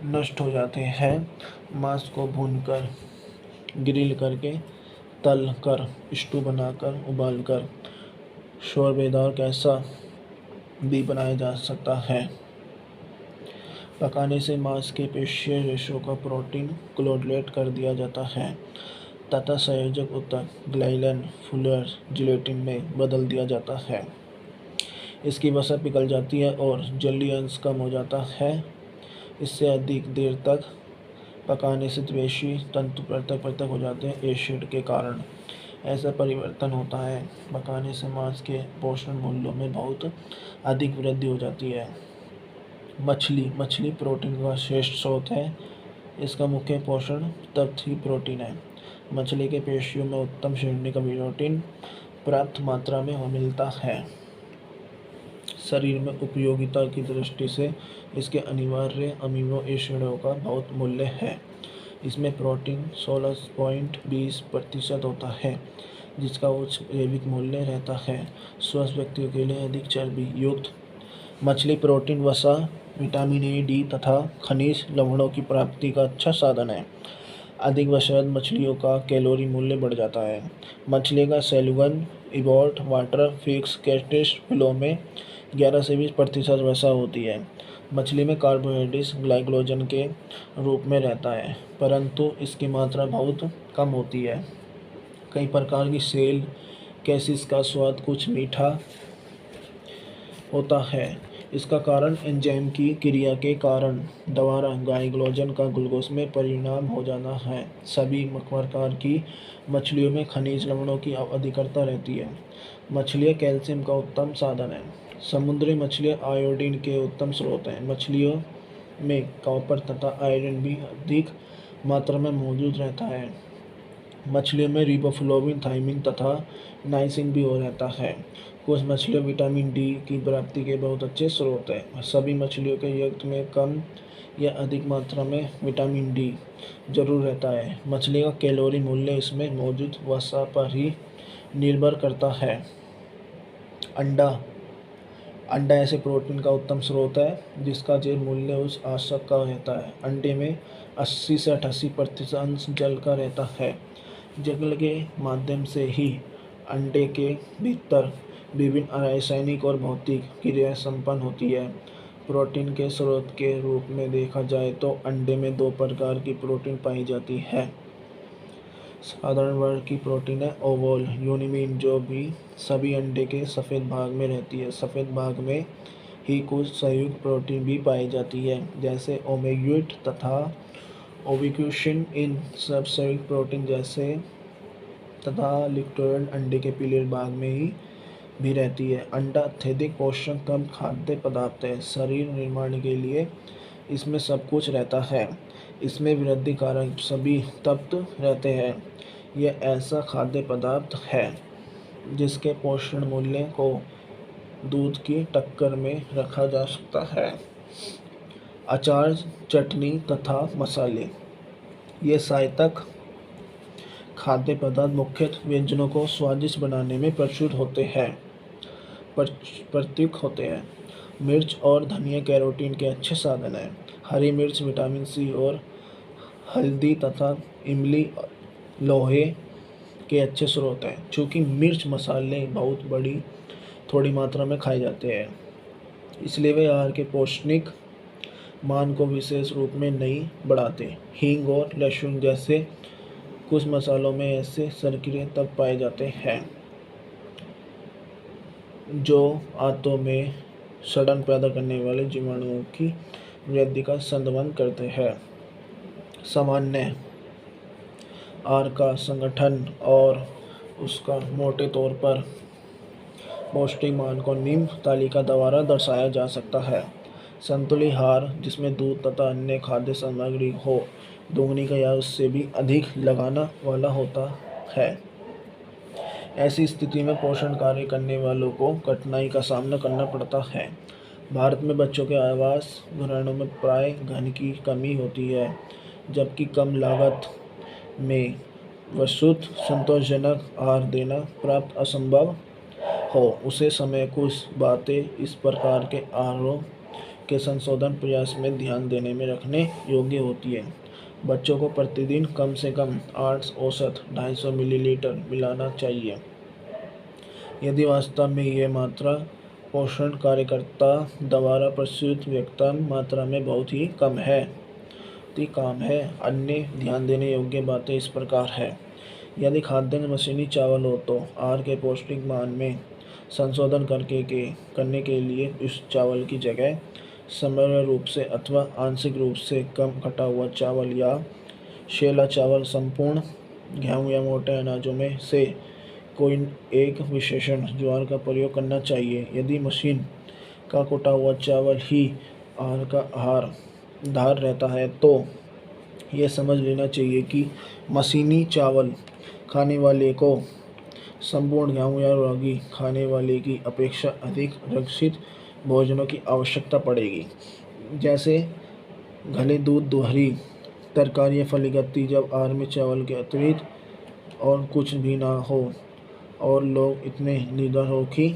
नष्ट हो जाते हैं। मांस को भूनकर, ग्रिल करके, तल कर, स्टू बनाकर, उबालकर, शोरबेदार कैसा भी बनाया जा सकता है। पकाने से मांस के पेशीय रेशों का प्रोटीन कोगुलेट कर दिया जाता है तथा संयोजक ऊतक ग्लाइलन, फुलर, जिलेटिन में बदल दिया जाता है। इसकी वसा पिघल जाती है और जलीय अंश कम हो जाता है। इससे अधिक देर तक पकाने से पेशी तंतु पृथक हो जाते हैं एसिड के कारण। ऐसा परिवर्तन होता है। पकाने से मांस के पोषण मूल्यों में बहुत अधिक वृद्धि हो जाती है। मछली प्रोटीन का श्रेष्ठ स्रोत है। इसका मुख्य पोषण तत्व ही प्रोटीन है। मछली के पेशियों में उत्तम श्रेणी का प्रोटीन पर्याप्त मात्रा में मिलता है। शरीर में उपयोगिता की दृष्टि से इसके अनिवार्य अमीनो एसिडों का बहुत मूल्य है। इसमें प्रोटीन 16.20% होता है जिसका उच्च जैविक मूल्य रहता है। स्वस्थ व्यक्तियों के लिए अधिक चर्बी युक्त मछली प्रोटीन, वसा, विटामिन ए, डी तथा खनिज लवणों की प्राप्ति का अच्छा साधन है। अधिक वसा मछलियों का कैलोरी मूल्य बढ़ जाता है। मछली का सेलुगन, इबॉट, वाटर फिश, कैटफिश फिलों में 11 से 20% वसा होती है। मछली में कार्बोहाइड्रेट्स ग्लाइकोजन के रूप में रहता है परंतु इसकी मात्रा बहुत कम होती है। कई प्रकार की सेल कैसिस का स्वाद कुछ मीठा होता है। इसका कारण एंजाइम की क्रिया के कारण दोबारा ग्लाइकोजन का ग्लूकोज में परिणाम हो जाना है। सभी प्रकार की मछलियों में खनिज लवणों की अधिकता रहती है। मछलियाँ कैल्शियम का उत्तम साधन है। समुद्री मछलियाँ आयोडीन के उत्तम स्रोत हैं। मछलियों में कॉपर तथा आयरन भी अधिक मात्रा में मौजूद रहता है। मछलियों में रिबोफ्लाविन, थायमिन तथा नाइसिन भी हो रहता है। कुछ मछलियाँ विटामिन डी की प्राप्ति के बहुत अच्छे स्रोत हैं। सभी मछलियों के रक्त में कम या अधिक मात्रा में विटामिन डी जरूर रहता है। मछली का कैलोरी मूल्य इसमें मौजूद वसा पर ही निर्भर करता है। अंडा ऐसे प्रोटीन का उत्तम स्रोत है जिसका जैव मूल्य उस आवश्यक का रहता है। अंडे में 80 से 88% अंश जल का रहता है। जल के माध्यम से ही अंडे के भीतर विभिन्न रासायनिक और भौतिक क्रियाएं संपन्न होती है। प्रोटीन के स्रोत के रूप में देखा जाए तो अंडे में 2 प्रकार की प्रोटीन पाई जाती है। साधारण वर्ग की प्रोटीन है ओवल यूनिमीन जो भी सभी अंडे के सफ़ेद भाग में रहती है। सफ़ेद भाग में ही कुछ संयुक्त प्रोटीन भी पाई जाती है जैसे ओमेग्यूट तथा ओविक्यूशिन। इन सब संयुक्त प्रोटीन जैसे तथा लिक्टोइड अंडे के पीले भाग में ही भी रहती है। अंडा अत्यधिक पोषण कम खाद्य पदार्थ है। शरीर निर्माण के लिए इसमें सब कुछ रहता है। इसमें वृद्धि कारक सभी तत्व रहते हैं। यह ऐसा खाद्य पदार्थ है जिसके पोषण मूल्य को दूध की टक्कर में रखा जा सकता है। अचार, चटनी तथा मसाले ये सहायक खाद्य पदार्थ मुख्यतः व्यंजनों को स्वादिष्ट बनाने में प्रयुक्त होते हैं। मिर्च और धनिया कैरोटीन के अच्छे साधन हैं। हरी मिर्च विटामिन सी और हल्दी तथा इमली लोहे के अच्छे स्रोत हैं। चूँकि मिर्च मसाले बहुत थोड़ी मात्रा में खाए जाते हैं इसलिए वे आहार के पौष्टिक मान को विशेष रूप में नहीं बढ़ाते। हींग और लहसुन जैसे कुछ मसालों में ऐसे सक्रिय तत्व पाए जाते हैं जो आंतों में सड़न पैदा करने वाले जीवाणुओं की वृद्धि का संदर्भ करते हैं। सामान्य आहार का संगठन और उसका मोटे तौर पर पौष्टिक मान को निम्न तालिका द्वारा दर्शाया जा सकता है। संतुलित आहार जिसमें दूध तथा अन्य खाद्य सामग्री हो, दोगुनी का या उससे भी अधिक लगाना वाला होता है। ऐसी स्थिति में पोषण कार्य करने वालों को कठिनाई का सामना करना पड़ता है। भारत में बच्चों के आवास घरानों में प्राय घन की कमी होती है, जबकि कम लागत में विशुद्ध संतोषजनक आहार देना प्राप्त असंभव हो। उसे समय कुछ बातें इस प्रकार के आहारों के संशोधन प्रयास में ध्यान देने में रखने योग्य होती है। बच्चों को प्रतिदिन कम से कम 8 औसत 250 मिलीलीटर मिलाना चाहिए। यदि वास्तव में ये मात्रा पोषण कार्यकर्ता द्वारा प्रस्तुत व्यक्त मात्रा में बहुत ही कम है। अन्य ध्यान देने योग्य बातें इस प्रकार है। यदि खाद्यान्न मशीनी चावल हो तो आहार के पौष्टिक मान में संशोधन करने के लिए इस चावल की जगह समग्र रूप से अथवा आंशिक रूप से कम कटा हुआ चावल या शेला चावल, संपूर्ण गेहूं या मोटे अनाजों में से कोई एक विशेषण ज्वार का प्रयोग करना चाहिए। यदि मशीन का कुटा हुआ चावल ही आहार का आहार रहता है तो यह समझ लेना चाहिए कि मशीनी चावल खाने वाले को संपूर्ण गेहूं या रागी खाने वाले की अपेक्षा अधिक रक्षित भोजनों की आवश्यकता पड़ेगी, जैसे घले दूध, दोहरी तरकारी या फलीगत्ती। जब आहार में चावल के अतिरिक्त और कुछ भी ना हो और लोग इतने निर्धन हो कि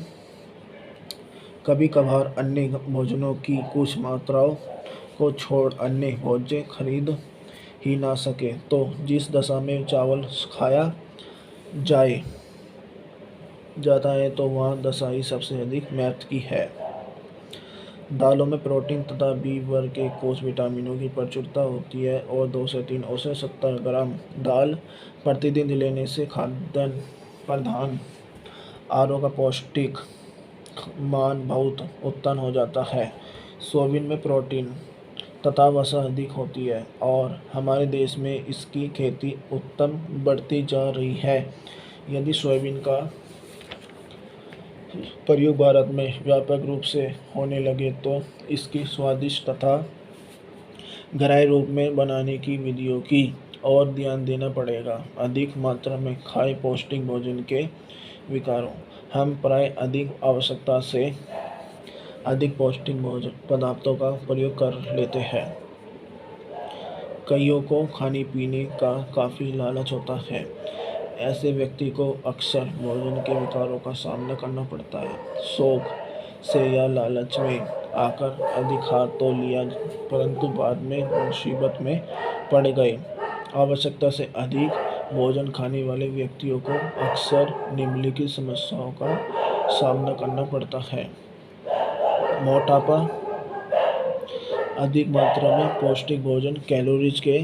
कभी कभार अन्य भोजनों की कुछ मात्राओं को छोड़ अन्य भोज्य खरीद ही ना सके, तो जिस दशा में चावल खाया जाता है तो वह दशा ही सबसे अधिक महत्व की है। दालों में प्रोटीन तथा बी वर्ग के कोष विटामिनों की प्रचुरता होती है और 2 से 3 औसत 70 ग्राम दाल प्रतिदिन लेने से खाद्यान्न प्रधान आहारों का पौष्टिक मान बहुत उत्पन्न हो जाता है। सोयाबीन में प्रोटीन तथा वसा अधिक होती है और हमारे देश में इसकी खेती उत्तम बढ़ती जा रही है। यदि सोयाबीन का प्रयोग भारत में व्यापक रूप से होने लगे तो इसकी स्वादिष्ट तथा घरेलू रूप में बनाने की विधियों की और ध्यान देना पड़ेगा। अधिक मात्रा में खाए पौष्टिक भोजन के विकारों हम प्राय अधिक आवश्यकता से अधिक पौष्टिक भोजन पदार्थों का प्रयोग कर लेते हैं। कईयों को खाने पीने का काफ़ी लालच होता है। ऐसे व्यक्ति को अक्सर भोजन के विकारों का सामना करना पड़ता है। शौक से या लालच में आकर अधिक खा तो लिया, परंतु बाद में मुसीबत में पड़ गए। आवश्यकता से अधिक भोजन खाने वाले व्यक्तियों को अक्सर निम्नलिखित समस्याओं का सामना करना पड़ता है। मोटापा, अधिक मात्रा में पौष्टिक भोजन कैलोरीज के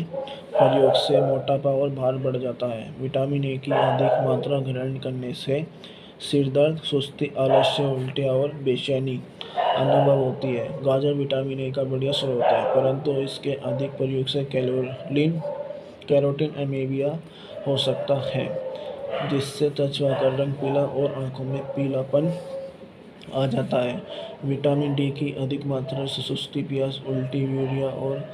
प्रयोग से मोटापा और भार बढ़ जाता है। विटामिन ए की अधिक मात्रा ग्रहण करने से सिर दर्द, सुस्ती, आलस्य, उल्टियाँ और बेचैनी अनुभव होती है। गाजर विटामिन ए का बढ़िया स्रोत है, परंतु इसके अधिक प्रयोग से कैरोटीन एनीमिया हो सकता है, जिससे त्वचा का रंग पीला और आंखों में पीलापन आ जाता है। विटामिन डी की अधिक मात्रा से सुस्ती, प्यास, उल्टी, यूरिया और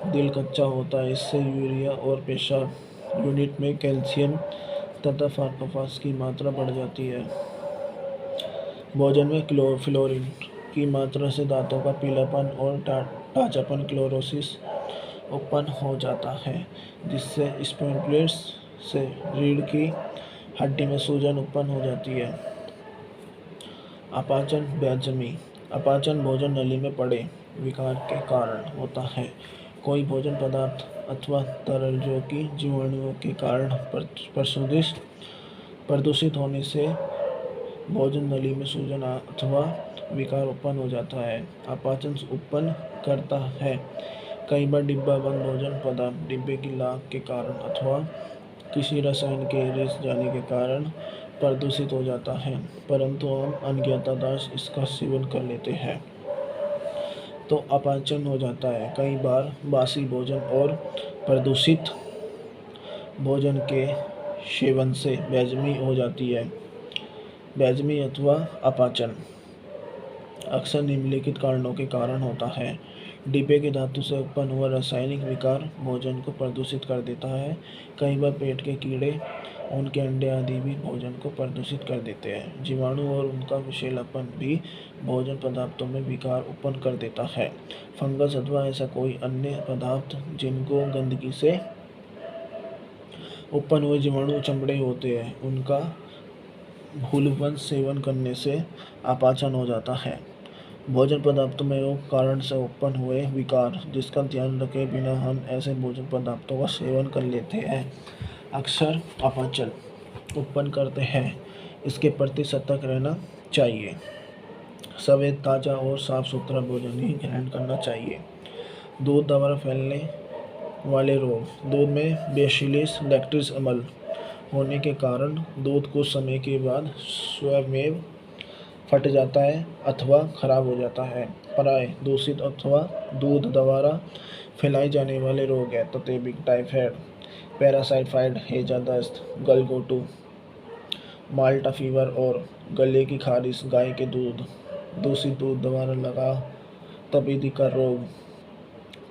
दिल कच्चा होता है। इससे यूरिया और पेशाब यूनिट में कैल्शियम तथा फास्फोरस की मात्रा बढ़ जाती है। भोजन में फ्लोरीन की मात्रा से दांतों का पीलापन और ढांचापन क्लोरोसिस उत्पन्न हो जाता है, जिससे स्पॉन्डिलोसिस से रीढ़ की हड्डी में सूजन उत्पन्न हो जाती है। अपाचन बेहज़मी, अपाचन भोजन नली में पड़े विकार के कारण होता है। कोई भोजन पदार्थ अथवा तरल जो कि जीवाणुओं के कारण प्रदूषित होने से भोजन नली में सूजन अथवा विकार उत्पन्न हो जाता है। अपाचन उत्पन्न करता है। कई बार डिब्बाबंद भोजन पदार्थ डिब्बे की लाख के कारण अथवा किसी रसायन के रिस जाने के कारण प्रदूषित हो जाता है, परंतु हम अज्ञातवश इसका सेवन कर लेते हैं। तो अपाचन हो जाता है। कई बार बासी भोजन और प्रदूषित भोजन के सेवन से बेज़मी हो जाती है। बेज़मी अथवा अपाचन अक्सर निम्नलिखित कारणों के कारण होता है। डिब्बे की धातु से उत्पन्न हुआ रासायनिक विकार भोजन को प्रदूषित कर देता है। कई बार पेट के कीड़े, उनके अंडे आदि भी भोजन को प्रदूषित कर देते हैं। जीवाणु और उनका विषैलापन भी भोजन पदार्थों में विकार उत्पन्न कर देता है। फंगस अथवा ऐसा कोई अन्य पदार्थ जिनको गंदगी से उत्पन्न हुए जीवाणु चमड़े होते हैं, उनका भूलवश सेवन करने से अपाचन हो जाता है। भोजन पदार्थों में योग कारण से उत्पन्न हुए विकार जिसका ध्यान रखे बिना हम ऐसे भोजन पदार्थों का सेवन कर लेते हैं, अक्सर अपाचन उत्पन्न करते हैं। इसके प्रति सतर्क रहना चाहिए। सफेद, ताज़ा और साफ सुथरा भोजन ही ग्रहण करना चाहिए। दूध द्वारा फैलने वाले रोग। दूध में बेसिलस लैक्टिस अम्ल होने के कारण दूध कुछ समय के बाद स्वयं फट जाता है अथवा खराब हो जाता है। प्राय दूषित अथवा दूध द्वारा फैलाए जाने वाले रोग हैं तपेदिक, टाइफाइड, पैरासाइट, हैजा दस्त, गलघोटू, माल्टा फीवर और गले की खारिश। गाय के दूध। दूषित दूध द्वारा लगा तपेदिक का रोग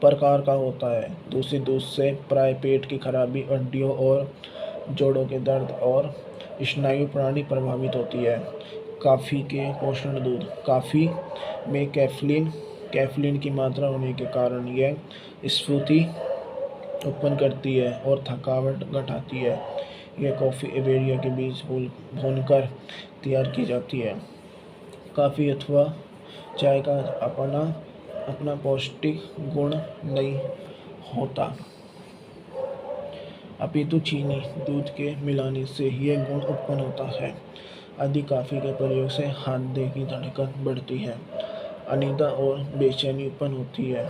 प्रकार का होता है। दूषित दूध से प्राय पेट की खराबी, हड्डियों और जोड़ों के दर्द और स्नायु प्रणाली प्रभावित होती है। कॉफ़ी के पोषण दूध। कॉफ़ी में कैफीन की मात्रा होने के कारण यह स्फूर्ति उत्पन्न करती है और थकावट घटाती है। यह कॉफ़ी एवेरिया के बीज भूनकर तैयार की जाती है। कॉफ़ी अथवा चाय का अपना पौष्टिक गुण नहीं होता, अपितु चीनी दूध के मिलाने से यह गुण उत्पन्न होता है। अधिक कॉफ़ी के प्रयोग से हृदय की धड़कन बढ़ती है, अनिद्रा और बेचैनी उत्पन्न होती है।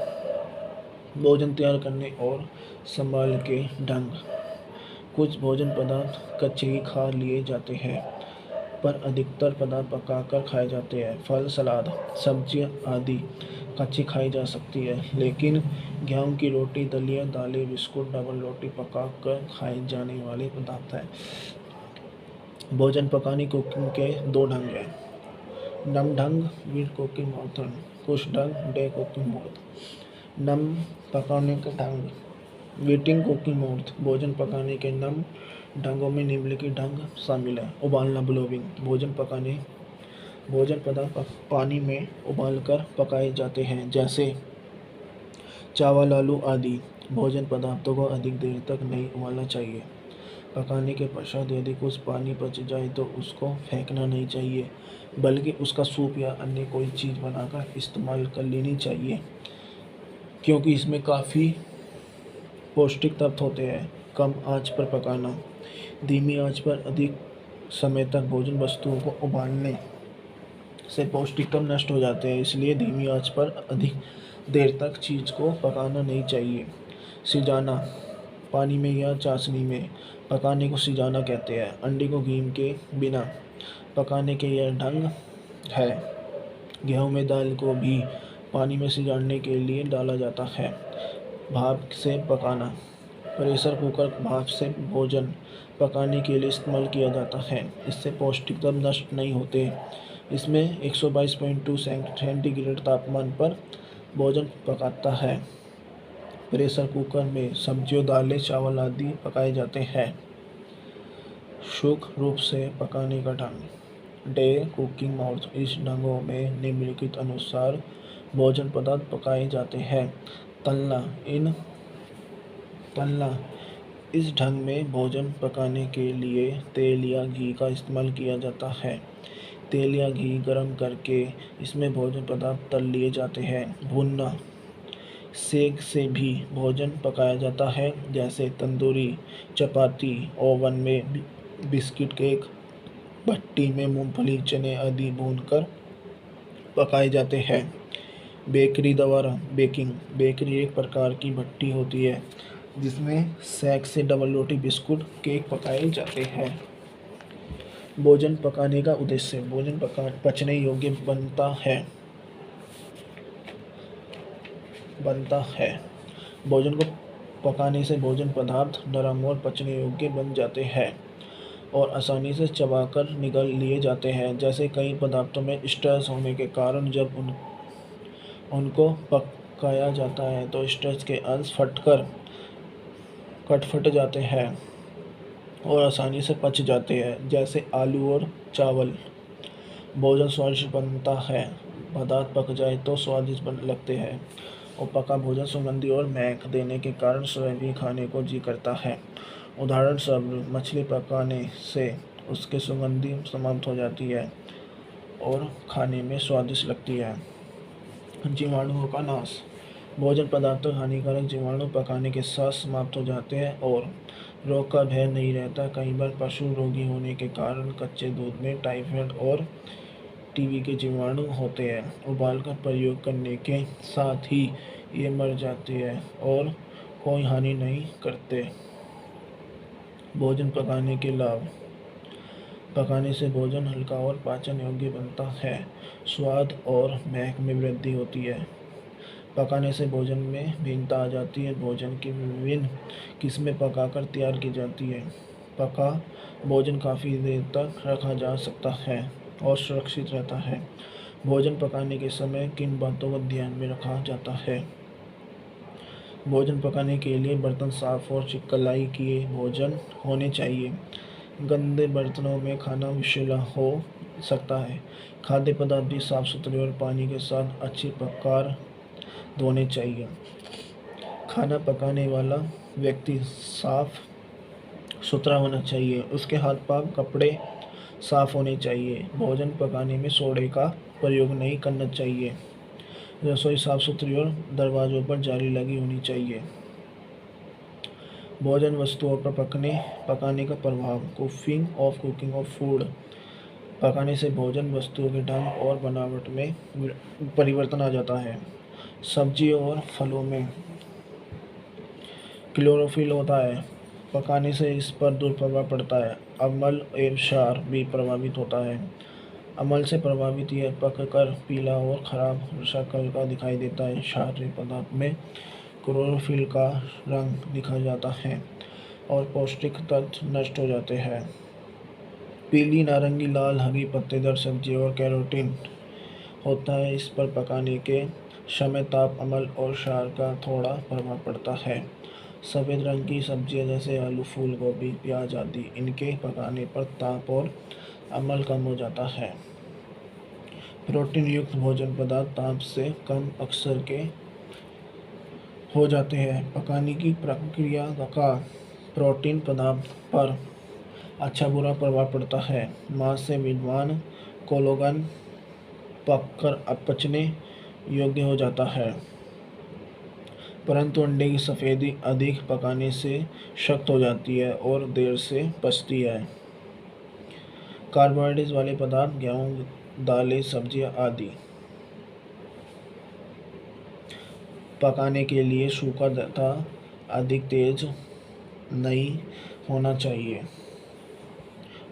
भोजन तैयार करने और संभाल के ढंग। कुछ भोजन पदार्थ कच्चे ही खा लिए जाते हैं, पर अधिकतर पदार्थ पकाकर खाए जाते हैं। फल, सलाद, सब्जियां आदि कच्ची खाई जा सकती है, लेकिन गेहूं की रोटी, दलिया, दालें, बिस्कुट, डबल रोटी पकाकर खाए जाने वाले पदार्थ हैं। भोजन पकाने कुकिंग के दो ढंग हैं। नम ढंग, वीट कुकिंग मेथड। कुछ ढंग, डे कुकिंग मेथड। नम पकाने का ढंग, वीटिंग कुकिंग मेथड। भोजन पकाने के नम ढंगों में निम्नलिखित ढंग शामिल है। उबालना, ब्लोविंग। भोजन पदार्थ पानी में उबालकर पकाए जाते हैं, जैसे चावल, आलू आदि। भोजन पदार्थों को अधिक देर तक नहीं उबालना चाहिए। पकाने के पश्चात यदि कुछ पानी बच जाए तो उसको फेंकना नहीं चाहिए, बल्कि उसका सूप या अन्य कोई चीज़ बनाकर इस्तेमाल कर लेनी चाहिए, क्योंकि इसमें काफ़ी पौष्टिक तत्व होते हैं। कम आंच पर पकाना। धीमी आंच पर अधिक समय तक भोजन वस्तुओं को उबालने से पौष्टिक तत्व नष्ट हो जाते हैं, इसलिए धीमी आंच पर अधिक देर तक चीज़ को पकाना नहीं चाहिए। सिजाना, पानी में या चाशनी में पकाने को सिजाना कहते हैं। अंडे को घी के बिना पकाने के यह ढंग है। गेहूं में दाल को भी पानी में सिजाने के लिए डाला जाता है। भाप से पकाना। प्रेशर कुकर भाप से भोजन पकाने के लिए इस्तेमाल किया जाता है। इससे पौष्टिक तत्व नष्ट नहीं होते। इसमें 122.2 सेंटीग्रेड तापमान पर भोजन पकाता है। प्रेशर कुकर में सब्जियों, दालें, चावल आदि पकाए जाते हैं। सूक्ष्म रूप से पकाने का ढंग, डे कुकिंग मेथड। इस ढंगों में निम्नलिखित अनुसार भोजन पदार्थ पकाए जाते हैं। तलना, इस ढंग में भोजन पकाने के लिए तेल या घी का इस्तेमाल किया जाता है। तेल या घी गर्म करके इसमें भोजन पदार्थ तल लिए जाते हैं। भूनना, सेक से भी भोजन पकाया जाता है, जैसे तंदूरी, चपाती, ओवन में बिस्किट, केक, भट्टी में मूंगफली, चने आदि भूनकर पकाए जाते हैं। बेकरी द्वारा बेकिंग। बेकरी एक प्रकार की भट्टी होती है जिसमें सेक से डबल रोटी, बिस्कुट, केक पकाए जाते हैं। भोजन पकाने का उद्देश्य। भोजन पचने योग्य बनता है। बनता है। भोजन को पकाने से भोजन पदार्थ नरम और पचने योग्य बन जाते हैं और आसानी से चबाकर निगल लिए जाते हैं। जैसे कई पदार्थों में स्ट्रेस होने के कारण जब उनको पकाया जाता है तो स्ट्रेस के अंश फट जाते हैं और आसानी से पच जाते हैं। जैसे आलू और चावल। भोजन स्वादिष्ट बनता है। पदार्थ पक जाए तो स्वादिष्ट लगते हैं और पका भोजन सुगंधी और महक देने के कारण स्वयं भी खाने को जी करता है। उदाहरण स्वरूप मछली पकाने से उसकी सुगंधी समाप्त हो जाती है और खाने में स्वादिष्ट लगती है। जीवाणुओं का नाश। भोजन पदार्थों हानिकारक जीवाणु पकाने के साथ समाप्त हो जाते हैं और रोग का भय नहीं रहता। कई बार पशु रोगी होने के कारण कच्चे दूध में टाइफाइड और टीबी के जीवाणु होते हैं। उबालकर प्रयोग करने के साथ ही ये मर जाते हैं और कोई हानि नहीं करते। भोजन पकाने के लाभ। पकाने से भोजन हल्का और पाचन योग्य बनता है। स्वाद और महक में वृद्धि होती है। पकाने से भोजन में भिन्नता आ जाती है। भोजन की विभिन्न किस्में पकाकर तैयार की जाती है। पका भोजन काफ़ी देर तक रखा जा सकता है और सुरक्षित रहता है। भोजन पकाने के समय किन बातों को ध्यान में रखा जाता है। भोजन पकाने के लिए बर्तन साफ और चिकनाई किए भोजन होने चाहिए। गंदे बर्तनों में खाना विषैला हो सकता है। खाद्य पदार्थ भी साफ सुथरे और पानी के साथ अच्छी प्रकार धोने चाहिए। खाना पकाने वाला व्यक्ति साफ सुथरा होना चाहिए। उसके हाथ पांव कपड़े साफ होने चाहिए। भोजन पकाने में सोडे का प्रयोग नहीं करना चाहिए। रसोई साफ सुथरी और दरवाजों पर जाली लगी होनी चाहिए। भोजन वस्तुओं पर पकाने का प्रभाव। Cooking of food. पकाने से भोजन वस्तुओं के ढंग और बनावट में परिवर्तन आ जाता है। सब्जियों और फलों में क्लोरोफिल होता है। पकाने से इस पर दुष्प्रभाव पड़ता है। अम्ल एवं क्षार भी प्रभावित होता है। अम्ल से प्रभावित यह पककर पीला और खराब शक्ल का दिखाई देता है। क्षारीय पदार्थ में क्लोरोफिल का रंग दिखा जाता है और पौष्टिक तत्व नष्ट हो जाते हैं। पीली, नारंगी, लाल, हरी पत्तेदार सब्जी और कैरोटीन होता है। इस पर पकाने के समय ताप, अम्ल और क्षार का थोड़ा प्रभाव पड़ता है। सफ़ेद रंग की सब्जियां जैसे आलू, फूल गोभी, प्याज आदि, इनके पकाने पर ताप और अम्ल कम हो जाता है। प्रोटीन युक्त भोजन पदार्थ ताप से कम अक्सर के हो जाते हैं। पकाने की प्रक्रिया का प्रोटीन पदार्थ पर अच्छा बुरा प्रभाव पड़ता है। मांस से विद्वान कोलेजन पककर अपचने योग्य हो जाता है, परंतु अंडे की सफ़ेदी अधिक पकाने से सख्त हो जाती है और देर से पचती है। कार्बोहाइड्रेट वाले पदार्थ गेहूँ, दालें, सब्जियां आदि पकाने के लिए सूखा तथा अधिक तेज नहीं होना चाहिए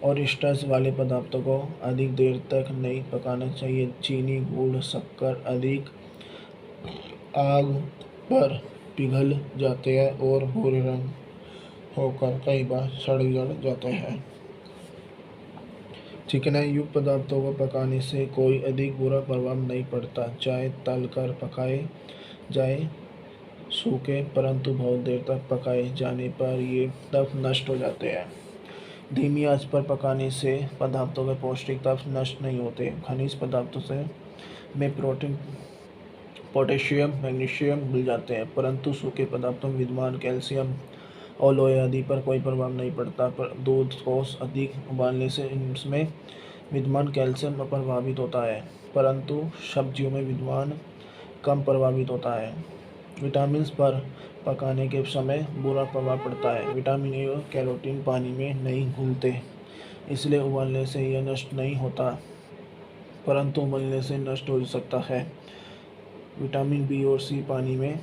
और स्टार्च वाले पदार्थों को अधिक देर तक नहीं पकाना चाहिए। चीनी, गुड़, शक्कर अधिक आग पर पिघल जाते हैं और भूरे रंग होकर कई बार सड़ जाते हैं। चिकनाई युक्त पदार्थों को पकाने से कोई अधिक बुरा प्रभाव नहीं पड़ता, चाहे तल कर पकाए जाए सूखे, परंतु बहुत देर तक पकाए जाने पर ये तत्व नष्ट हो जाते हैं। धीमी आंच पर पकाने से पदार्थों के पौष्टिक तत्व नष्ट नहीं होते। खनिज पदार्थों से में प्रोटीन, पोटेशियम, मैग्नीशियम मिल जाते हैं, परंतु सूखे पदार्थों में विद्यमान कैल्शियम और लोहे आदि पर कोई प्रभाव नहीं पड़ता। पर दूध को अधिक उबालने से इसमें विद्यमान कैल्शियम प्रभावित होता है, परंतु सब्जियों में विद्यमान कम प्रभावित होता है। विटामिन पर पकाने के समय बुरा प्रभाव पड़ता है। विटामिन ए और कैरोटीन पानी में नहीं घुलते, इसलिए उबालने से यह नष्ट नहीं होता, परंतु उबलने से नष्ट हो सकता है। विटामिन बी और सी पानी में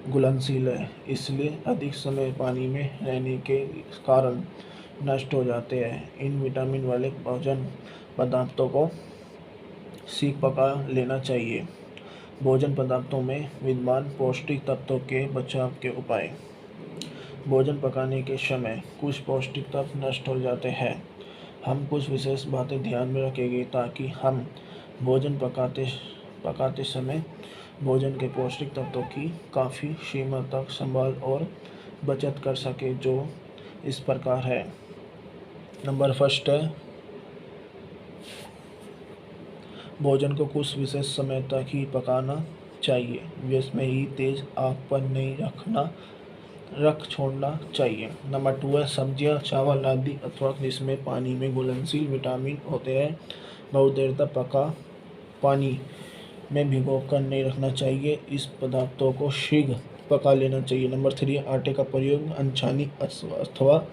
घुलनशील है, इसलिए अधिक समय पानी में रहने के कारण नष्ट हो जाते हैं। इन विटामिन वाले भोजन पदार्थों को सीख पका लेना चाहिए। भोजन पदार्थों में विद्यमान पौष्टिक तत्वों के बचाव के उपाय। भोजन पकाने के समय कुछ पौष्टिक तत्व नष्ट हो जाते हैं। हम कुछ विशेष बातें ध्यान में रखेंगे ताकि हम भोजन पकाते समय भोजन के पौष्टिक तत्वों की काफ़ी सीमा तक संभाल और बचत कर सके, जो इस प्रकार है। नंबर फर्स्ट है, भोजन को कुछ विशेष समय तक ही पकाना चाहिए। गैस में ही तेज़ आग पर नहीं रख छोड़ना चाहिए। नंबर 2 है, सब्जियां, चावल आदि अथवा जिसमें पानी में घुलनशील विटामिन होते हैं बहुत देर तक पानी में भिगोकर नहीं रखना चाहिए। इस पदार्थों को शीघ्र पका लेना चाहिए। नंबर 3, आटे का प्रयोग अनछानी अथवा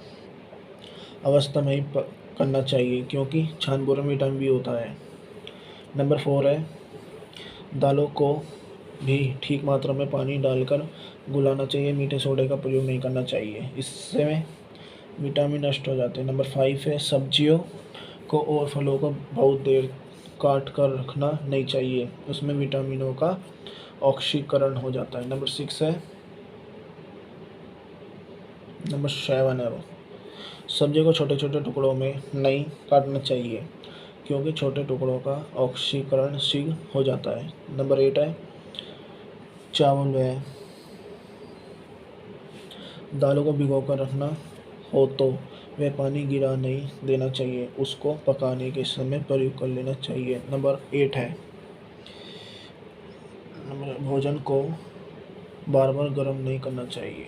अवस्था में ही करना चाहिए, क्योंकि छानबूरा में विटामिन बी होता है। नंबर 4 है, दालों को भी ठीक मात्रा में पानी डालकर गुलाना चाहिए। मीठे सोडे का प्रयोग नहीं करना चाहिए, इससे विटामिन नष्ट हो जाते हैं। नंबर 5 है, सब्जियों को और फलों को बहुत देर काट कर रखना नहीं चाहिए, उसमें विटामिनों का ऑक्सीकरण हो जाता है। नंबर 7 है, सब्जियों को छोटे छोटे टुकड़ों में नहीं काटना चाहिए, क्योंकि छोटे टुकड़ों का ऑक्सीकरण शीघ्र हो जाता है। नंबर 8 है, चावल व दालों को भिगोकर रखना हो तो वह पानी गिरा नहीं देना चाहिए, उसको पकाने के समय प्रयोग कर लेना चाहिए। नंबर 8 है, भोजन को बार बार गर्म नहीं करना चाहिए।